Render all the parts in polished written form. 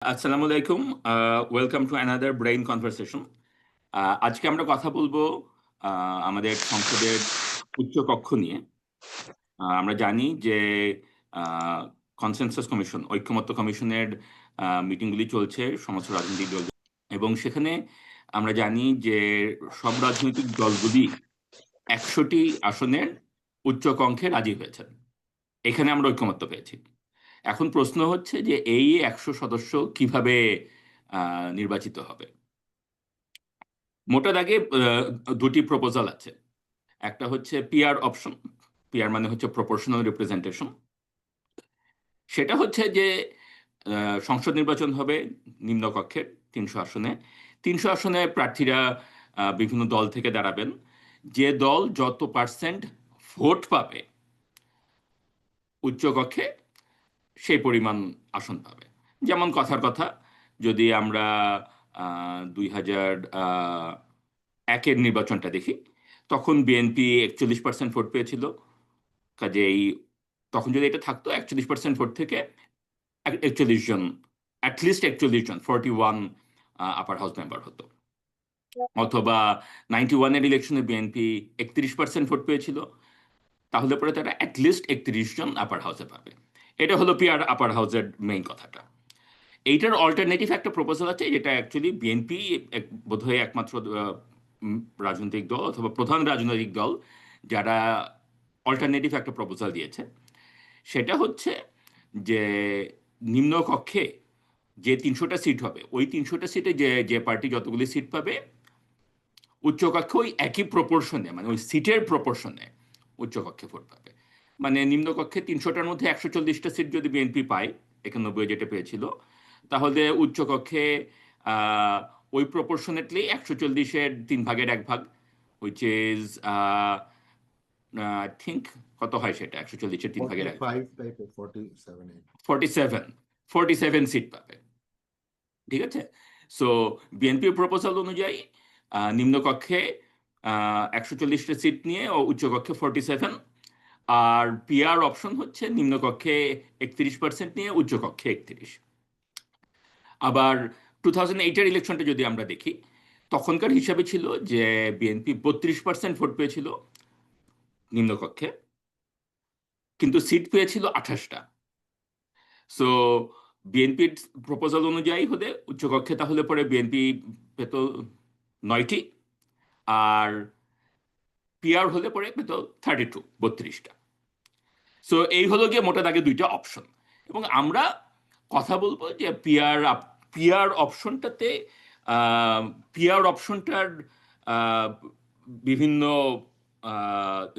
আসসালামু আলাইকুম। Welcome to another brain conversation. আজকে আমরা কথা বলবো আমাদের সংসদের উচ্চকক্ষ নিয়ে। আমরা জানি যে কনসেনসাস কমিশন, ঐক্যমত্য কমিশনের মিটিংগুলি চলছে সমস্ত রাজনৈতিক দল, এবং সেখানে আমরা জানি যে সব রাজনৈতিক দলগুলি ১০০টি আসনের উচ্চকক্ষে রাজি হয়েছেন। এখানে আমরা ঐক্যমত্য পেয়েছি। এখন প্রশ্ন হচ্ছে যে এই ১০০ সদস্য কিভাবে নির্বাচিত হবে। মোটা দাগে দুটি প্রপোজাল আছে। একটা হচ্ছে পিআর অপশন। পিআর মানে হচ্ছে প্রপোর্শনাল রিপ্রেজেন্টেশন। সেটা হচ্ছে যে সংসদ নির্বাচন হবে নিম্নকক্ষের ৩০০ আসনে। ৩০০ আসনে প্রার্থীরা বিভিন্ন দল থেকে দাঁড়াবেন। যে দল যত পার্সেন্ট ভোট পাবে উচ্চকক্ষে সেই পরিমাণ আসন পাবে। যেমন কথার কথা, যদি আমরা ২০০১-এর নির্বাচনটা দেখি, তখন বিএনপি ৪১% ভোট পেয়েছিল। কাজেই তখন যদি এটা থাকতো ৪১% ভোট থেকে ৪১ জন, অ্যাটলিস্ট ৪১ জন, 41 আপার হাউস মেম্বার হতো। অথবা ৯১-এর ইলেকশনে বিএনপি ৩১% ভোট পেয়েছিল, তাহলে পরে তারা অ্যাটলিস্ট ৩১ জন আপার হাউসে পাবে। এটা হলো পিআর আপার হাউসের মেইন কথাটা। এইটার অল্টারনেটিভ একটা প্রপোজাল আছে, যেটা অ্যাকচুয়ালি বিএনপি বোধহয় একমাত্র রাজনৈতিক দল অথবা প্রধান রাজনৈতিক দল যারা অল্টারনেটিভ একটা প্রপোজাল দিয়েছে। সেটা হচ্ছে যে নিম্নকক্ষে যে ৩০০টা সিট হবে, ওই ৩০০টা সিটে যে যে পার্টি যতগুলি সিট পাবে, উচ্চকক্ষে ওই একই প্রপোর্শনে, মানে ওই সিটের প্রপোর্শনে উচ্চকক্ষে ভোট পাবে। মানে নিম্নকক্ষে ৩০০টার মধ্যে ১৪০টা সিট যদি বিএনপি পায়, ৯১ যেটা পেয়েছিল, তাহলে উচ্চকক্ষে ওই প্রপোর্শনেটলি ১৪০-এর ৩ ভাগের ১ ভাগ, হুইচ ইজ আই থিঙ্ক কত হয় সেটা, ১৪০-এর ৩ ভাগের ১ ভাগ, 47 সিট পাবে। ঠিক আছে? সো বিএনপির প্রপোজাল অনুযায়ী নিম্নকক্ষে ১৪০টা সিট নিয়ে ও উচ্চকক্ষে 47, আর পিআর অপশন হচ্ছে নিম্নকক্ষে ৩১% নিয়ে উচ্চকক্ষে ৩১। আবার 2008-এর ইলেকশনটা যদি আমরা দেখি, তখনকার হিসাবে ছিল যে বিএনপি ৩২% ভোট পেয়েছিল নিম্নকক্ষে, কিন্তু সিট পেয়েছিল ২৮টা। সো বিএনপির প্রপোজাল অনুযায়ী হলে উচ্চকক্ষে তাহলে পরে বিএনপি পেত ৯টি, আর পিআর হলে পরে পেত 32টা। সো এই হলো গিয়ে মোটা দাগে দুইটা অপশন। এবং আমরা কথা বলবো যে পিআর অপশনটাতে, পিআর অপশনটার বিভিন্ন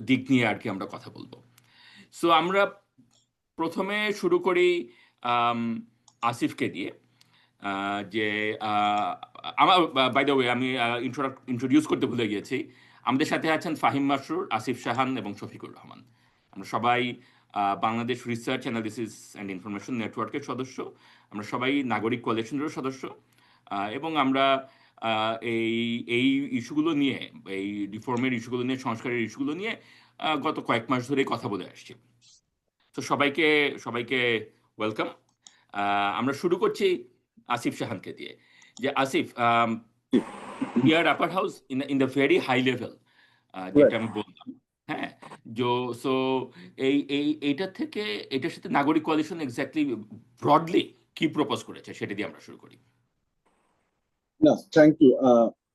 দিক নিয়ে আর কি আমরা কথা বলবো। সো আমরা প্রথমে শুরু করি আসিফকে দিয়ে। যে আমার, বাই দ্য ওয়ে, আমি ইন্ট্রোডিউস করতে ভুলে গিয়েছি। আমাদের সাথে আছেন ফাহিম মাসরুর, আসিফ শাহান এবং শফিকুর রহমান। আমরা সবাই Bangladesh research analysis and information নেটওয়ার্কের সদস্য। আমরা সবাই নাগরিক কোয়ালিশনেরও সদস্য, এবং আমরা এই এই ইস্যুগুলো নিয়ে, এই রিফর্মের ইস্যুগুলো নিয়ে, সংস্কারের ইস্যুগুলো নিয়ে গত কয়েক মাস ধরে কথা বলে আসছি। তো সবাইকে সবাইকে ওয়েলকাম। আমরা শুরু করছি আসিফ শাহানকে দিয়ে। যে Asif, PR upper house in the very high level, যেটা আমি বললাম, হ্যাঁ, সো এইটা থেকে, এটার সাথে নাগরিক কোয়ালিশন এক্স্যাক্টলি ব্রডলি কি প্রপোজ করেছে সেটা দিয়ে আমরা শুরু করি। না, থ্যাংক ইউ।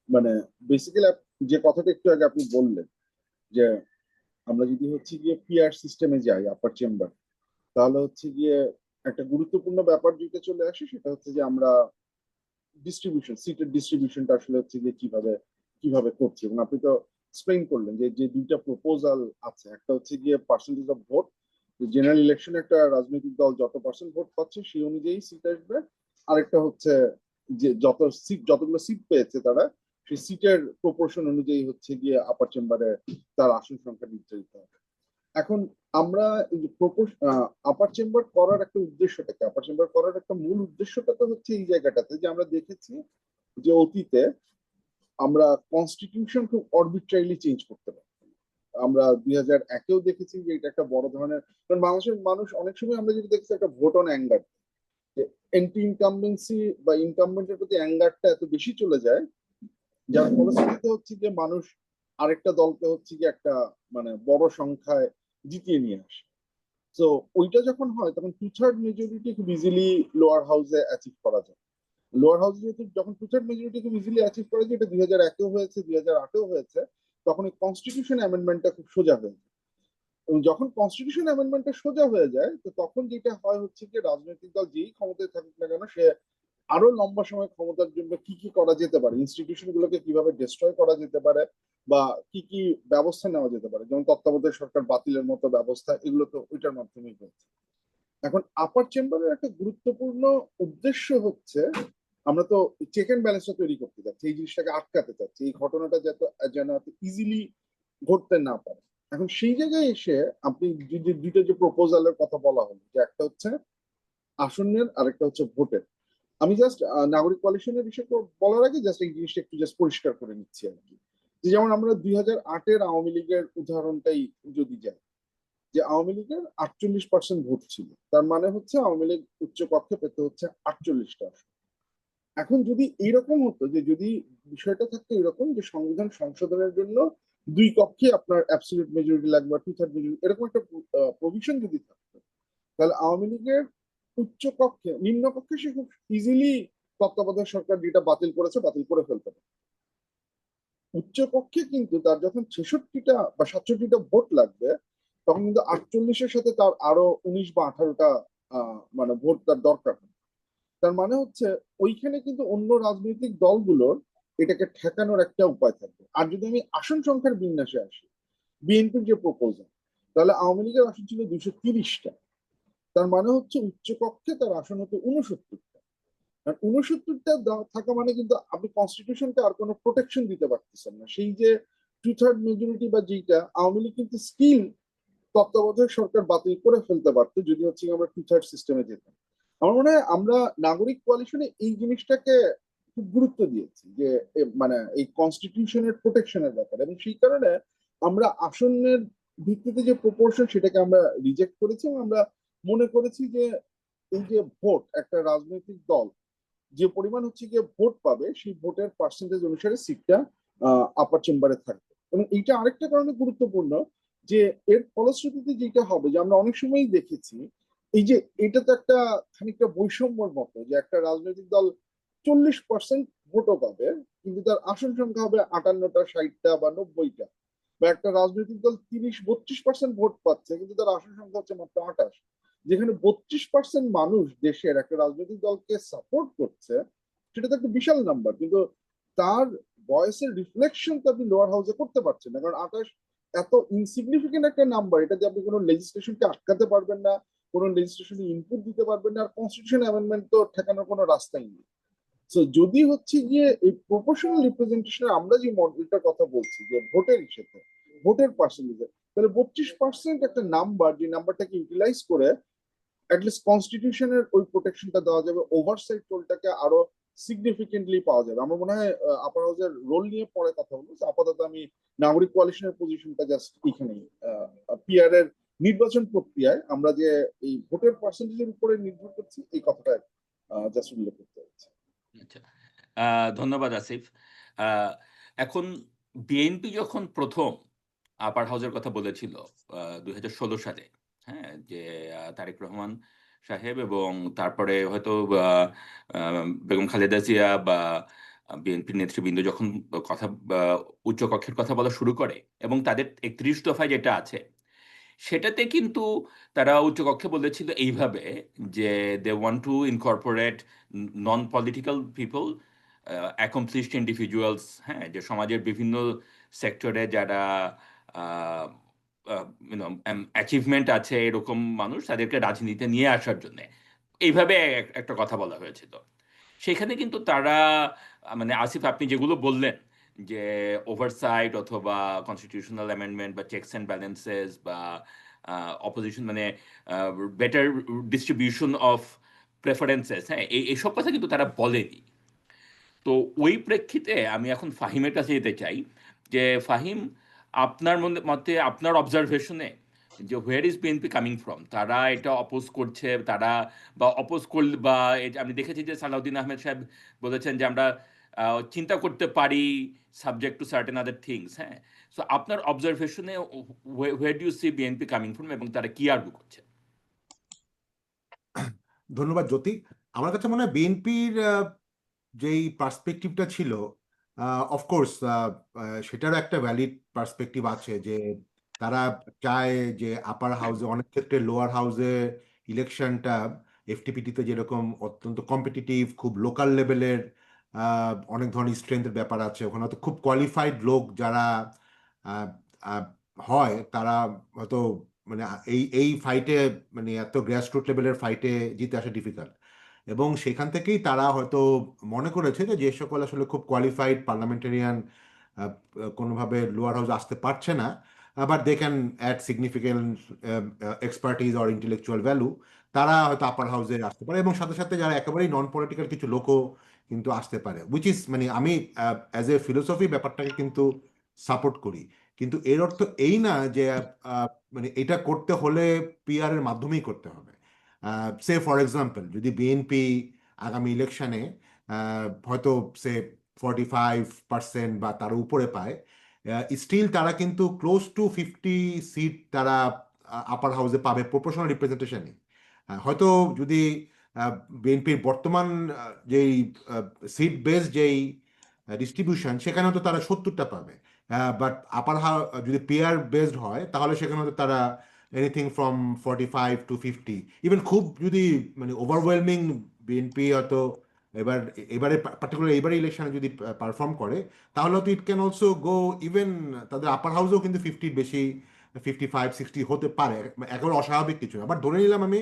মানে বেসিক্যালি যে কথাটা একটু আগে আপনি বললেন যে আমরা যদি হচ্ছে গিয়ে পিআর সিস্টেমে যাই আপার চেম্বার, তাহলে হচ্ছে গিয়ে একটা গুরুত্বপূর্ণ ব্যাপার যেটা চলে আসে, সেটা হচ্ছে যে আমরা ডিস্ট্রিবিউশন, সিটের ডিস্ট্রিবিউশনটা আসলে হচ্ছে গিয়ে কিভাবে কিভাবে করছি। এবং আপনি তো এক্সপ্লেইন করলেন যে যে দুইটা প্রপোজাল আছে, একটা হচ্ছে গিয়ে পার্সেন্টেজ অফ ভোট, জেনারেল ইলেকশনে একটা রাজনৈতিক দল যত পার্সেন্ট ভোট পাচ্ছে সেই অনুযায়ী সিট আসবে। আরেকটা হচ্ছে যে যতগুলো সিট পেয়েছে তারা, সেই সিটের প্রপোর্শন অনুযায়ী হচ্ছে গিয়ে আপার চেম্বারে তার আসন সংখ্যা নির্ধারিত হবে। এখন আমরা এই যে আপার চেম্বার করার একটা উদ্দেশ্যটাকে, আপার চেম্বার করার একটা মূল উদ্দেশ্যটা তো হচ্ছে এই জায়গাটাতে যে আমরা দেখেছি যে অতীতে আমরা কনস্টিটিউশন খুব অরবিট্রারিলি চেঞ্জ করতে পারি। আমরা 2001-এও দেখেছি যে এটা একটা বড় ধরনের, কারণ বাংলাদেশের মানুষ অনেক সময় আমরা যেটা দেখছি একটা vote on anger, anti incumbency বা ইনকামবেন্টের প্রতি অ্যাঙ্গারটা এত বেশি চলে যায়, যার ফলশ্রুতিতে হচ্ছে যে মানুষ আরেকটা দলকে হচ্ছে কি একটা মানে বড় সংখ্যায় জিতিয়ে নিয়ে আসে। তো ওইটা যখন হয় তখন 2/3 মেজরিটি খুব ইজিলি লোয়ার হাউসে অ্যাচিভ করা যায়। লোয়ার হাউসে যেহেতু যখন 2/3 মেজরিটি খুব ইজিলি অ্যাচিভ করা যায়, এটা 2001-এও হয়েছে, 2008-এও হয়েছে, তখন এই কনস্টিটিউশন অ্যামেন্ডমেন্টটা খুব সোজা হয়ে যায়। এবং যখন কনস্টিটিউশন অ্যামেন্ডমেন্টটা সোজা হয়ে যায়, তো তখন যেটা হয় হচ্ছে কি রাজনৈতিক দল যেই ক্ষমতায় থাকুক না কেন, সে আরো লম্বা সময় ক্ষমতার জন্য কি কি করা যেতে পারে, ইনস্টিটিউশন গুলোকে কিভাবে ডিস্ট্রয় করা যেতে পারে, বা কি কি ব্যবস্থা নেওয়া যেতে পারে, যেমন তত্ত্বাবধায়ক সরকার বাতিলের মতো ব্যবস্থা, এগুলো তো ওইটার মাধ্যমেই হচ্ছে। এখন আপার চেম্বারের একটা গুরুত্বপূর্ণ উদ্দেশ্য হচ্ছে আমরা তো চেক এন্ড ব্যালেন্সটা তৈরি করতে চাচ্ছি, এই জিনিসটাকে আটকাতে চাচ্ছি, এই ঘটনাটা যেন এত ইজিলি ঘটতে না পারে। এখন সেই জায়গায় এসে আপনি যে দুইটা যে প্রপোজালের কথা বলা হলো, যে একটা হচ্ছে আসনের আর একটা হচ্ছে ভোটের, আমি জাস্ট নাগরিক কোয়ালিশনের বিষয়ে বলার আগে জাস্ট এই জিনিসটা একটু জাস্ট পরিষ্কার করে নিচ্ছি আর কি। যে যেমন আমরা 2008-এর আওয়ামী লীগের উদাহরণটাই যদি যাই, যে আওয়ামী লীগের 48% ভোট ছিল, তার মানে হচ্ছে আওয়ামী লীগ উচ্চ কক্ষে পেতে হচ্ছে 48টা আসন। এখন যদি এইরকম হতো, যে যদি বিষয়টা থাকতো এরকম যে সংবিধান সংশোধনের জন্য দুই কক্ষে আপনার অ্যাবসলিউট মেজরিটি লাগবে, 2/3 মেজরিটি, এরকম একটা প্রভিশন যদি থাকতো, তাহলে আওয়ামী লীগের উচ্চ কক্ষে নিম্ন কক্ষে সে খুব ইজিলি তত্ত্বাবধায়ক সরকার যেটা বাতিল করেছে বাতিল করে ফেলতে পারে। উচ্চ কক্ষে কিন্তু তার যখন 66টা বা 67টা ভোট লাগবে, তখন কিন্তু 48-এর সাথে তার আরো 19 বা 18টা মানে ভোট তার দরকার হয়। তার মানে হচ্ছে ওইখানে কিন্তু অন্য রাজনৈতিক দলগুলোর এটাকে ঠেকানোর একটা উপায় থাকবে। আর যদি আমি আসন সংখ্যার বিন্যাসে আসি, বিএনপির যে প্রপোজাল, তাহলে আওয়ামী লীগের আসন ছিল 230টা, তার মানে হচ্ছে উচ্চ কক্ষে তার আসন হতো 69টা। আর 69টা থাকা মানে কিন্তু আপনি কনস্টিটিউশনকে আর কোনো প্রোটেকশন দিতে পারতেছেন না। সেই যে 2/3 মেজরিটি বা যেটা, আওয়ামী লীগ কিন্তু স্টিল তত্ত্বাবধায়ক সরকার বাতিল করে ফেলতে পারতো যদি হচ্ছে আমরা 2/3 সিস্টেমে যেতাম। আমার মনে হয় আমরা নাগরিক কোয়ালিশনে এই জিনিসটাকে খুব গুরুত্ব দিয়েছি, যে মানে এই কনস্টিটিউশনের প্রোটেকশনের ব্যাপারে, এবং সেই কারণে আমরা আসনের ভিত্তিতে যে প্রপোর্শন সেটাকে আমরা রিজেক্ট করেছি, এবং আমরা মনে করেছি যে এই যে ভোট, একটা রাজনৈতিক দল যে পরিমাণ হচ্ছে গিয়ে ভোট পাবে, সেই ভোটের পার্সেন্টেজ অনুসারে সিটটা আপার চেম্বারে থাকবে। এবং এইটা আরেকটা কারণে গুরুত্বপূর্ণ, যে এর ফলশ্রুতিতে যেটা হবে, যে আমরা অনেক সময়ই দেখেছি, এই যে এটা তো একটা খানিকটা বৈষম্যর মতো, যে একটা রাজনৈতিক দল 40% ভোটও পাবে, কিন্তু তার আসন সংখ্যা হবে 58টা, 60টা বা 90টা। বা একটা রাজনৈতিক দল 30-32% ভোট পাচ্ছে, কিন্তু তার আসন সংখ্যা হচ্ছে মাত্র 28। যেখানে 32% মানুষ দেশের একটা রাজনৈতিক দলকে সাপোর্ট করছে, সেটা তো একটা বিশাল নাম্বার, কিন্তু তার ভয়েসের রিফ্লেকশন তো আপনি লোয়ার হাউসে করতে পারছেন না, কারণ 28 এত ইনসিগনিফিকেন্ট একটা নাম্বার, এটা যে আপনি কোনো লেজিসলেশনকে আটকাতে পারবেন না, কোনো লেজিসলেশনে ইনপুট দিতে পারবেন না, আর কনস্টিটিউশন অ্যামেন্ডমেন্ট তো ঠেকানোর কোনো রাস্তাই নেই। সো যদি হচ্ছে গিয়ে এই প্রপোর্শনাল রিপ্রেজেন্টেশনের আমরা যে মডেলটার কথা বলছি, যে ভোটের হিসেবে ভোটের পার্সেন্টেজে, তাহলে 32% একটা নাম্বার, যে নাম্বারটাকে ইউটিলাইজ করে অ্যাটলিস্ট কনস্টিটিউশনের ওই প্রোটেকশনটা দেওয়া যাবে, ওভারসাইট রোলটাকে আরো সিগনিফিকেন্টলি পাওয়া যাবে। আমার মনে হয় আপার হাউসের রোল নিয়ে পরে কথা বলবো, আপাতত আমি নাগরিক কোয়ালিশনের পজিশনটা জাস্ট এখানেই, পিআর এর নির্বাচন প্রক্রিয়ায় আমরা যে এই ভোটের পার্সেন্টেজের উপরে নির্ভর করছি, এই কথাটা জাস্ট উল্লেখ করতে হচ্ছে। আচ্ছা, ধন্যবাদ আসিফ। আহ, এখন বিএনপি যখন প্রথম আপার হাউসের কথা বলেছিল 2016 সালে, হ্যাঁ, যে তারেক রহমান সাহেব এবং তারপরে হয়তো বেগম খালেদা জিয়া বা বিএনপির নেতৃবৃন্দ যখন কথা উচ্চকক্ষের কথা বলা শুরু করে, এবং তাদের 31 দফায় যেটা আছে সেটাতে কিন্তু তারা উচ্চকক্ষে বলেছিল এইভাবে যে they want to incorporate non political people, accomplished individuals, হ্যাঁ, যে সমাজের বিভিন্ন সেক্টরে যারা অ্যাচিভমেন্ট আছে এরকম মানুষ, তাদেরকে রাজনীতিতে নিয়ে আসার জন্য এইভাবে একটা কথা বলা হয়েছিল। সেখানে কিন্তু তারা মানে আসিফ আপনি যেগুলো বললেন যে ওভারসাইট অথবা কনস্টিটিউশনাল অ্যামেন্ডমেন্ট বা চেকস অ্যান্ড ব্যালেন্সেস বা অপোজিশন মানে বেটার ডিস্ট্রিবিউশন অফ প্রেফারেন্সেস, হ্যাঁ, এইসব কথা কিন্তু তারা বলেনি। তো ওই প্রেক্ষিতে আমি এখন ফাহিমের কাছে যেতে চাই যে ফাহিম, আপনার মতে আপনার অবজারভেশনে যে where is BNP coming from, তারা এটা অপোজ করছে, তারা বা অপোজ করলে বা আমি দেখেছি যে সালাউদ্দিন আহমেদ সাহেব বলেছেন যে আমরা চিন্তা করতে পারি subject to certain other things. হ্যাঁ, সো আপনার অবজারভেশনে where do you see BNP coming from এবং তারা কি আর্গু করছে? ধন্যবাদ জ্যোতি। আমার কাছে মনে হয় বিএনপির যেই পার্সপেক্টিভটা ছিল, অফকোর্স সেটারও একটা ভ্যালিড পার্সপেক্টিভ আছে, যে তারা চায় যে আপার হাউসে, অনেক ক্ষেত্রে লোয়ার হাউসে ইলেকশনটা এফটিপিটিতে যেরকম অত্যন্ত কম্পিটিটিভ, খুব লোকাল লেভেলের অনেক ধরনের স্ট্রেংথের ব্যাপার আছে, ওখানে হয়তো খুব কোয়ালিফাইড লোক যারা আহ, আহ, হয়, তারা হয়তো মানে এই এই ফাইটে, মানে এত গ্রাসরুট লেভেলের ফাইটে জিতে আসা ডিফিকাল্ট। এবং সেখান থেকেই তারা হয়তো মনে করেছে যে যে সকল আসলে খুব কোয়ালিফাইড পার্লামেন্টারিয়ান কোনোভাবে লোয়ার হাউস আসতে পারছে না, but they can add significant expertise or intellectual value, তারা হয়তো আপার হাউসে আসতে পারে। এবং সাথে সাথে যারা একেবারেই নন পলিটিক্যাল কিছু লোকও কিন্তু আসতে পারে, উইচ ইজ, মানে আমি অ্যাজ এ ফিলোসফি ব্যাপারটাকে কিন্তু সাপোর্ট করি। কিন্তু এর অর্থ এই না যে আহ, মানে এটা করতে হলে পিআর এর মাধ্যমেই করতে হবে। সে ফর এক্সাম্পল, যদি বিএনপি আগামী ইলেকশনে হয়তো সে 45% বা তার উপরে পায়, স্টিল তারা কিন্তু ক্লোজ টু 50 সিট তারা আপার হাউসে পাবে প্রপোর্শনাল রিপ্রেজেন্টেশনে। হয়তো যদি বিএনপির বর্তমান যেই সিট বেস যেই ডিস্ট্রিবিউশন, সেখানে হয়তো তারা 70টা পাবে। বাট আপার হাউস যদি পেয়ার বেসড হয়, তাহলে সেখানে হয়তো তারা এনিথিং ফ্রম 45 to 50, ইভেন খুব যদি মানে ওভারওয়েলমিং বিএনপি হয়তো এবার এবারে পার্টিকুলার এবারে ইলেকশনে যদি পারফর্ম করে, তাহলে হয়তো it can also go even, তাদের আপার হাউসেও কিন্তু 50 বেশি, 55-60 হতে পারে, একেবারে অস্বাভাবিক কিছু না। বাট ধরে নিলাম আমি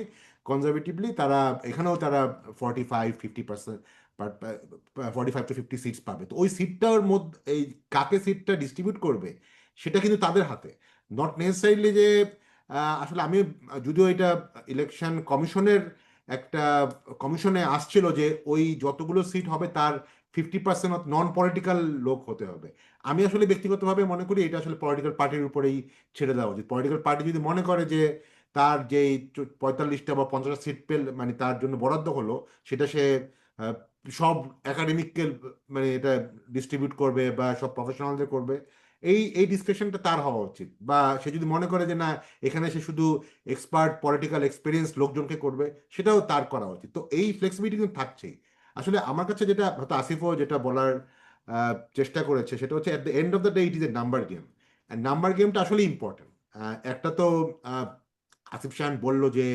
কনজারভেটিভলি, তারা এখানেও তারা 45-50%, 45 to 50 সিটস পাবে। তো ওই সিটটার মধ্যে এই কাকে সিটটা ডিস্ট্রিবিউট করবে, সেটা কিন্তু তাদের হাতে, নট নেসেসারিলি যে আসলে আমি, যদিও এটা ইলেকশন কমিশনের একটা কমিশনে আসছিল যে ওই যতগুলো সিট হবে তার 50% নন পলিটিক্যাল লোক হতে হবে। আমি আসলে ব্যক্তিগতভাবে মনে করি এটা আসলে পলিটিক্যাল পার্টির উপরেই ছেড়ে দেওয়া উচিত। পলিটিক্যাল পার্টি যদি মনে করে যে তার যেই 45টা বা 50টা সিট পেল, মানে তার জন্য বরাদ্দ হলো, সেটা সে আহ, সব একাডেমিককে মানে এটা ডিস্ট্রিবিউট করবে বা সব প্রফেশনালদের করবে, এই এই ডিসকাশনটা তার হওয়া উচিত। বা সে যদি মনে করে যে না, এখানে সে শুধু এক্সপার্ট পলিটিক্যাল এক্সপিরিয়েন্স লোকজনকে করবে, সেটাও তার করা উচিত। তো এই ফ্লেক্সিবিলিটি কিন্তু থাকছেই। আসলে আমার কাছে যেটা হয়তো আসিফও যেটা বলার চেষ্টা করেছে, সেটা হচ্ছে at the end of the day it is a number game. Number গেমটা আসলে ইম্পর্টেন্ট। একটা তো আহ, আসিফ শাহান বললো যে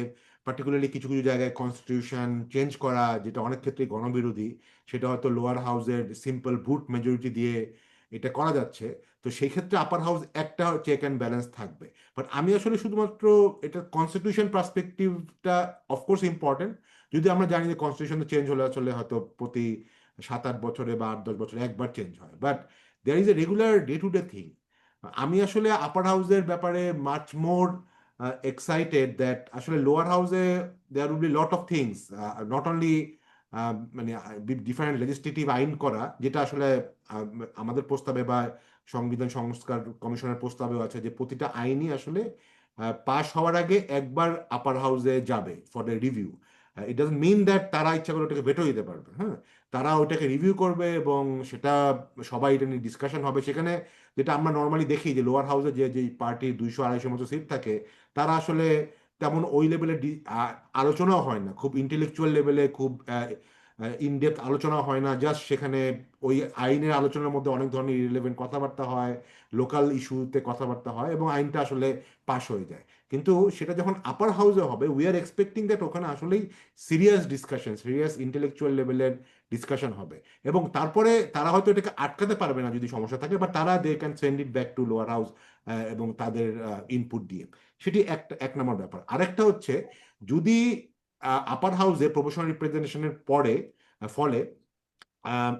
পার্টিকুলারলি কিছু কিছু জায়গায় কনস্টিটিউশন চেঞ্জ করা, যেটা অনেক ক্ষেত্রে গণবিরোধী, সেটা হয়তো লোয়ার হাউসের সিম্পল ভোট মেজরিটি দিয়ে এটা করা যাচ্ছে। তো সেই ক্ষেত্রে আপার হাউস একটা চেক অ্যান্ড ব্যালেন্স থাকবে। বাট আমি আসলে শুধুমাত্র এটা কনস্টিটিউশন পার্সপেক্টিভটা অফকোর্স ইম্পর্টেন্ট। যদি আমরা জানি যে কনস্টিটিউশন চেঞ্জ হলে আসলে হয়তো প্রতি 7-8 বছরে বা 8-10 বছরে একবার চেঞ্জ হয়, but there is a regular day to day thing. আমি আসলে আপার হাউসের ব্যাপারে মাচ মোর এক্সাইটেড দ্যাট আসলে লোয়ার হাউসে there will be lot of things, not only মানে ডিফারেন্ট লেজিসলেটিভ আইন করা, যেটা আসলে আহ, আমাদের প্রস্তাবে বা সংবিধান সংস্কার কমিশনের প্রস্তাবেও আছে যে প্রতিটা আইনই আসলে পাশ হওয়ার আগে একবার আপার হাউসে যাবে for the review. It doesn't mean that তারা ইচ্ছা করে ওটাকে ভেটো দিতে পারবে। হ্যাঁ, তারা ওটাকে রিভিউ করবে এবং সেটা সবাই এটা নিয়ে ডিসকাশন হবে সেখানে। যেটা আমরা নর্মালি দেখি যে লোয়ার হাউসে যে যে পার্টির 200-250 মতো সিট থাকে, তারা আসলে তেমন ওই লেভেলের আলোচনাও হয় না, খুব ইন্টেলেকচুয়াল লেভেলে খুব ইনডেপথ আলোচনা হয় না। জাস্ট সেখানে ওই আইনের আলোচনার মধ্যে অনেক ধরনের ইরিলেভেন্ট কথাবার্তা হয়, লোকাল ইস্যুতে কথাবার্তা হয় এবং আইনটা আসলে পাশ হয়ে যায়। কিন্তু সেটা যখন আপার হাউসে হবে, উই আর এক্সপেক্টিং দ্যাট ওখানে আসলেই সিরিয়াস ডিসকাশন, সিরিয়াস ইন্টেলেকচুয়াল লেভেলের ডিসকাশন হবে। এবং তারপরে তারা হয়তো এটাকে আটকাতে পারবে না যদি সমস্যা থাকে, বাট তারা they can send it back to lower house এবং তাদের ইনপুট দিয়ে। সেটি একটা এক নম্বর ব্যাপার। আরেকটা হচ্ছে, যদি আপার হাউসে প্রপোর্শনাল রিপ্রেজেন্টেশনের পরে ফলে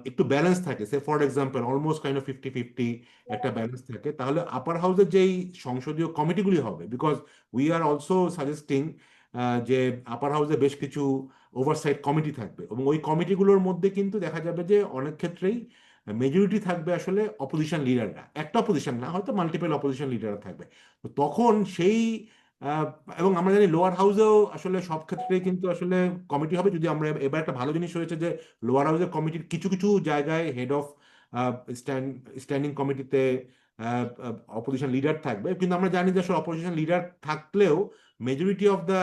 একটু ব্যালেন্স থাকে, say for example almost kind of 50-50 একটা ব্যালেন্স থাকে, তাহলে আপার হাউসের যেই সংসদীয় কমিটিগুলি হবে, because we are also suggesting যে আপার হাউসে বেশ কিছু ওভারসাইট কমিটি থাকবে, এবং ওই কমিটিগুলোর মধ্যে কিন্তু দেখা যাবে যে অনেক ক্ষেত্রেই মেজরিটি থাকবে আসলে অপোজিশন লিডাররা, একটা অপোজিশন না, হয়তো মাল্টিপল অপোজিশন লিডাররা থাকবে। তো তখন সেই আহ, এবং আমরা জানি লোয়ার হাউসেও আসলে সব ক্ষেত্রেই কিন্তু আসলে কমিটি হবে। যদি আমরা এবার একটা ভালো জিনিস হয়েছে যে লোয়ার হাউসের কমিটির কিছু কিছু জায়গায় হেড অফ স্ট্যান্ডিং কমিটিতে অপোজিশন লিডার থাকবে, কিন্তু আমরা জানি যে আসলে অপোজিশন লিডার থাকলেও majority of the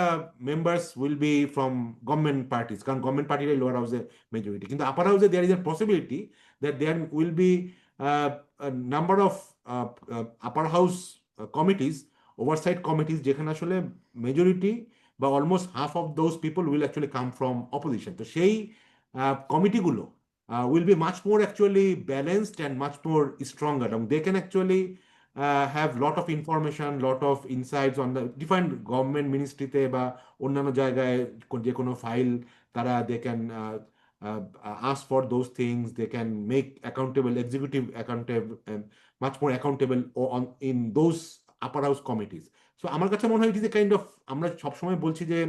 members will be from government parties, কারণ গভর্নমেন্ট পার্টিরাই লোয়ার হাউসে মেজরিটি। কিন্তু আপার হাউসে there is a possibility that there will be number of upper house committees, oversight committees, যেখানে আসলে মেজরিটি বা almost half of those people will actually come from opposition. তো সেই কমিটিগুলো will be much more actually balanced and much more stronger, and they can actually have lot of information, lot of insights on the different government ministry তে বা অন্যান্য জায়গায় যে কোনো file তারা they can ask for those things, they can make accountable executive accountable, much more accountable on in those upper house committees. So আমার কাছে মনে হয় it is a kind of, আমরা সবসময় বলছি যে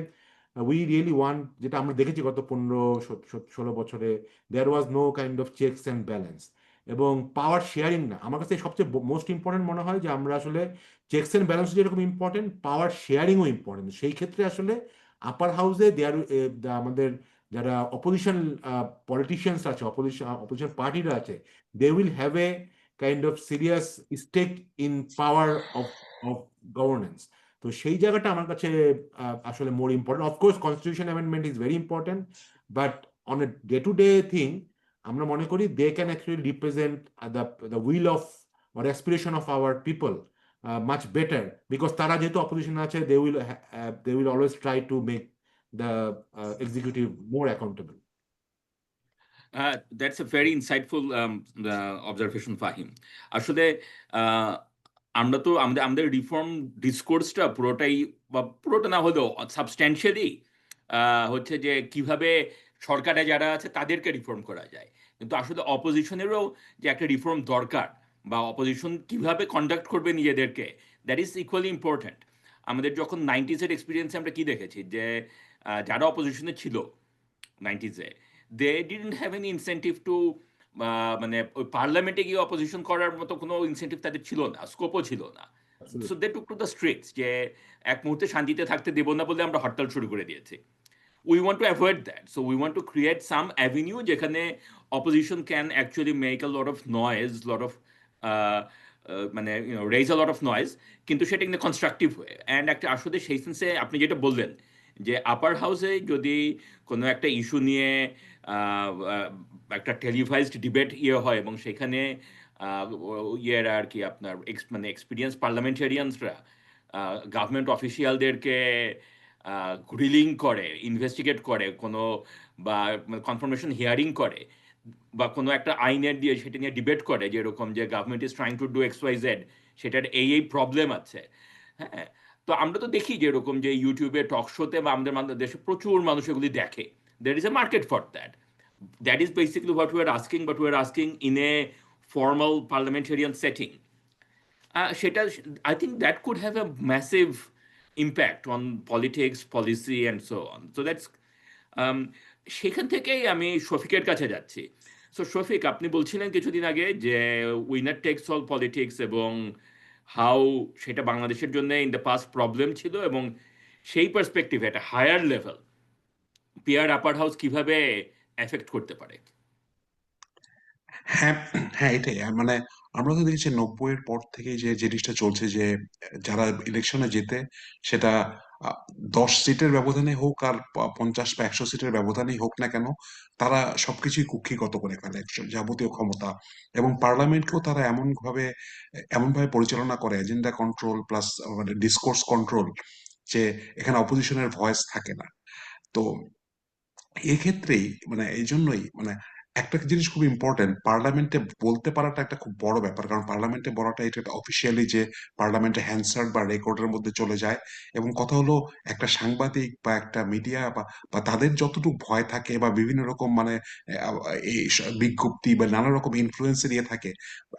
উই রিয়েলি ওয়ান্ট, যেটা আমরা দেখেছি গত 15-16 বছরে, there was no kind of checks and balance এবং পাওয়ার শেয়ারিং না। আমার কাছে সবচেয়ে মোস্ট ইম্পর্টেন্ট মনে হয় যে আমরা আসলে চেকস অ্যান্ড ব্যালেন্স যেরকম ইম্পর্টেন্ট, পাওয়ার শেয়ারিংও ইম্পর্টেন্ট। সেই ক্ষেত্রে আসলে আপার হাউসে দেয়ার আমাদের যারা অপোজিশন পলিটিশিয়ানস আছে, অপোজিশন পার্টিরা আছে, they will have a kind of serious stake in power of of governance. তো সেই জায়গাটা আমার কাছে আসলে more important. Of course constitution amendment is very important, but on a day to day thing আমরা মনে করি they can actually represent the will of or aspiration of our people much better, because তারা যেহেতু অপোজিশন আছে, they will always try to make the executive more accountable. That's a very insightful observation, Fahim. আসলে আহ, আমরা তো আমাদের আমাদের reform ডিসকোর্সটা পুরোটাই, বা পুরোটা না হলেও সাবস্ট্যান্সিয়ালি হচ্ছে যে কিভাবে সরকারে যারা আছে তাদেরকে রিফর্ম করা যায়। কিন্তু আসলে অপোজিশনেরও যে একটা রিফর্ম দরকার, বা অপোজিশন কিভাবে কন্ডাক্ট করবে নিজেদেরকে, দ্যাট ইজ ইকুয়ালি ইম্পর্ট্যান্ট। আমাদের যখন 90s-এর এক্সপিরিয়েন্সে আমরা কি দেখেছি, যে যারা অপোজিশনে ছিল 90s-এ, they didn't have any incentive to, মানে ওই পার্লামেন্টে গিয়ে অপোজিশন করার মতো কোনো ইনসেন্টিভ তাদের ছিল না, স্কোপও ছিল না। So they took to the streets, যে এক মুহূর্তে শান্তিতে থাকতে দেবো না বলে আমরা হরতাল শুরু করে দিয়েছি। We want to avoid that. So we want to create some avenue যেখানে opposition can actually make a lot of noise, lot of মানে raise a lot of noise, কিন্তু সেটা কিন্তু কনস্ট্রাকটিভ হয়ে। অ্যান্ড একটা আসলে সেই সেন্সে আপনি যেটা বললেন, যে আপার হাউসে যদি কোনো একটা ইস্যু নিয়ে একটা টেলিভাইজড ডিবেট হয়, এবং সেখানে ইয়ের আর কি আপনার মানে এক্সপিরিয়েন্স পার্লামেন্টারিয়ানসরা গভর্নমেন্ট অফিসিয়ালদেরকে গ্রিলিং করে, ইনভেস্টিগেট করে, কোনো বা কনফার্মেশন হিয়ারিং করে, বা কোনো একটা আইনের দিয়ে সেটা নিয়ে ডিবেট করে, যেরকম যে government is trying to do XYZ, সেটার এই প্রবলেম আছে। হ্যাঁ, তো আমরা তো দেখি যেরকম যে ইউটিউবে টক শোতে বা আমাদের দেশে প্রচুর মানুষ এগুলি দেখে। There is a market for that. That is basically what we are asking, but we are asking in a formal parliamentarian setting. সেটা, I think that could have a massive impact on politics, policy, and so on. So that's um, সেখান থেকেই আমি শফিকের কাছে যাচ্ছি। So Shafiq, আপনি বলছিলেন কিছুদিন আগে যে উইনার টেকস অল পলিটিক্স, এবং হাউ সেটা বাংলাদেশের জন্য ইন দ্য পাস্ট প্রবলেম ছিল, এবং সেই পার্সপেক্টিভে একটা higher level peer upper house কিভাবে এফেক্ট করতে পারে। হ্যাঁ, হ্যাঁ, এটাই। মানে আমরা তো দেখেছি 90-এর পর থেকে যে জিনিসটা চলছে, যে যারা ইলেকশনে জেতে, সেটা 10 সিটের ব্যবধানে হোক আর 50 বা 100 সিটের ব্যবধানেই হোক না কেন, তারা সবকিছুই কুক্ষিগত করে ফেলে, যাবতীয় ক্ষমতা। এবং পার্লামেন্টকেও তারা এমনভাবে পরিচালনা করে, এজেন্ডা কন্ট্রোল প্লাস মানে ডিসকোর্স কন্ট্রোল, যে এখানে অপোজিশনের ভয়েস থাকে না। তো এক্ষেত্রেই মানে এই জন্যই মানে একটা জিনিস খুব ইম্পর্টেন্ট, পার্লামেন্টে বলতে পারাটা একটা খুব বড় ব্যাপার। কারণ পার্লামেন্টে বলাটা এটা একটা অফিসিয়ালি যে পার্লামেন্টে হ্যান্ডসার্ড বা রেকর্ডের মধ্যে চলে যায়। এবং কথা হলো, একটা সাংবাদিক বা একটা মিডিয়া বা তাদের যতটুকু ভয় থাকে বা বিভিন্ন রকম মানে এই বিজ্ঞপ্তি বা নানা রকম ইনফ্লুয়েন্সের ইয়ে থাকে,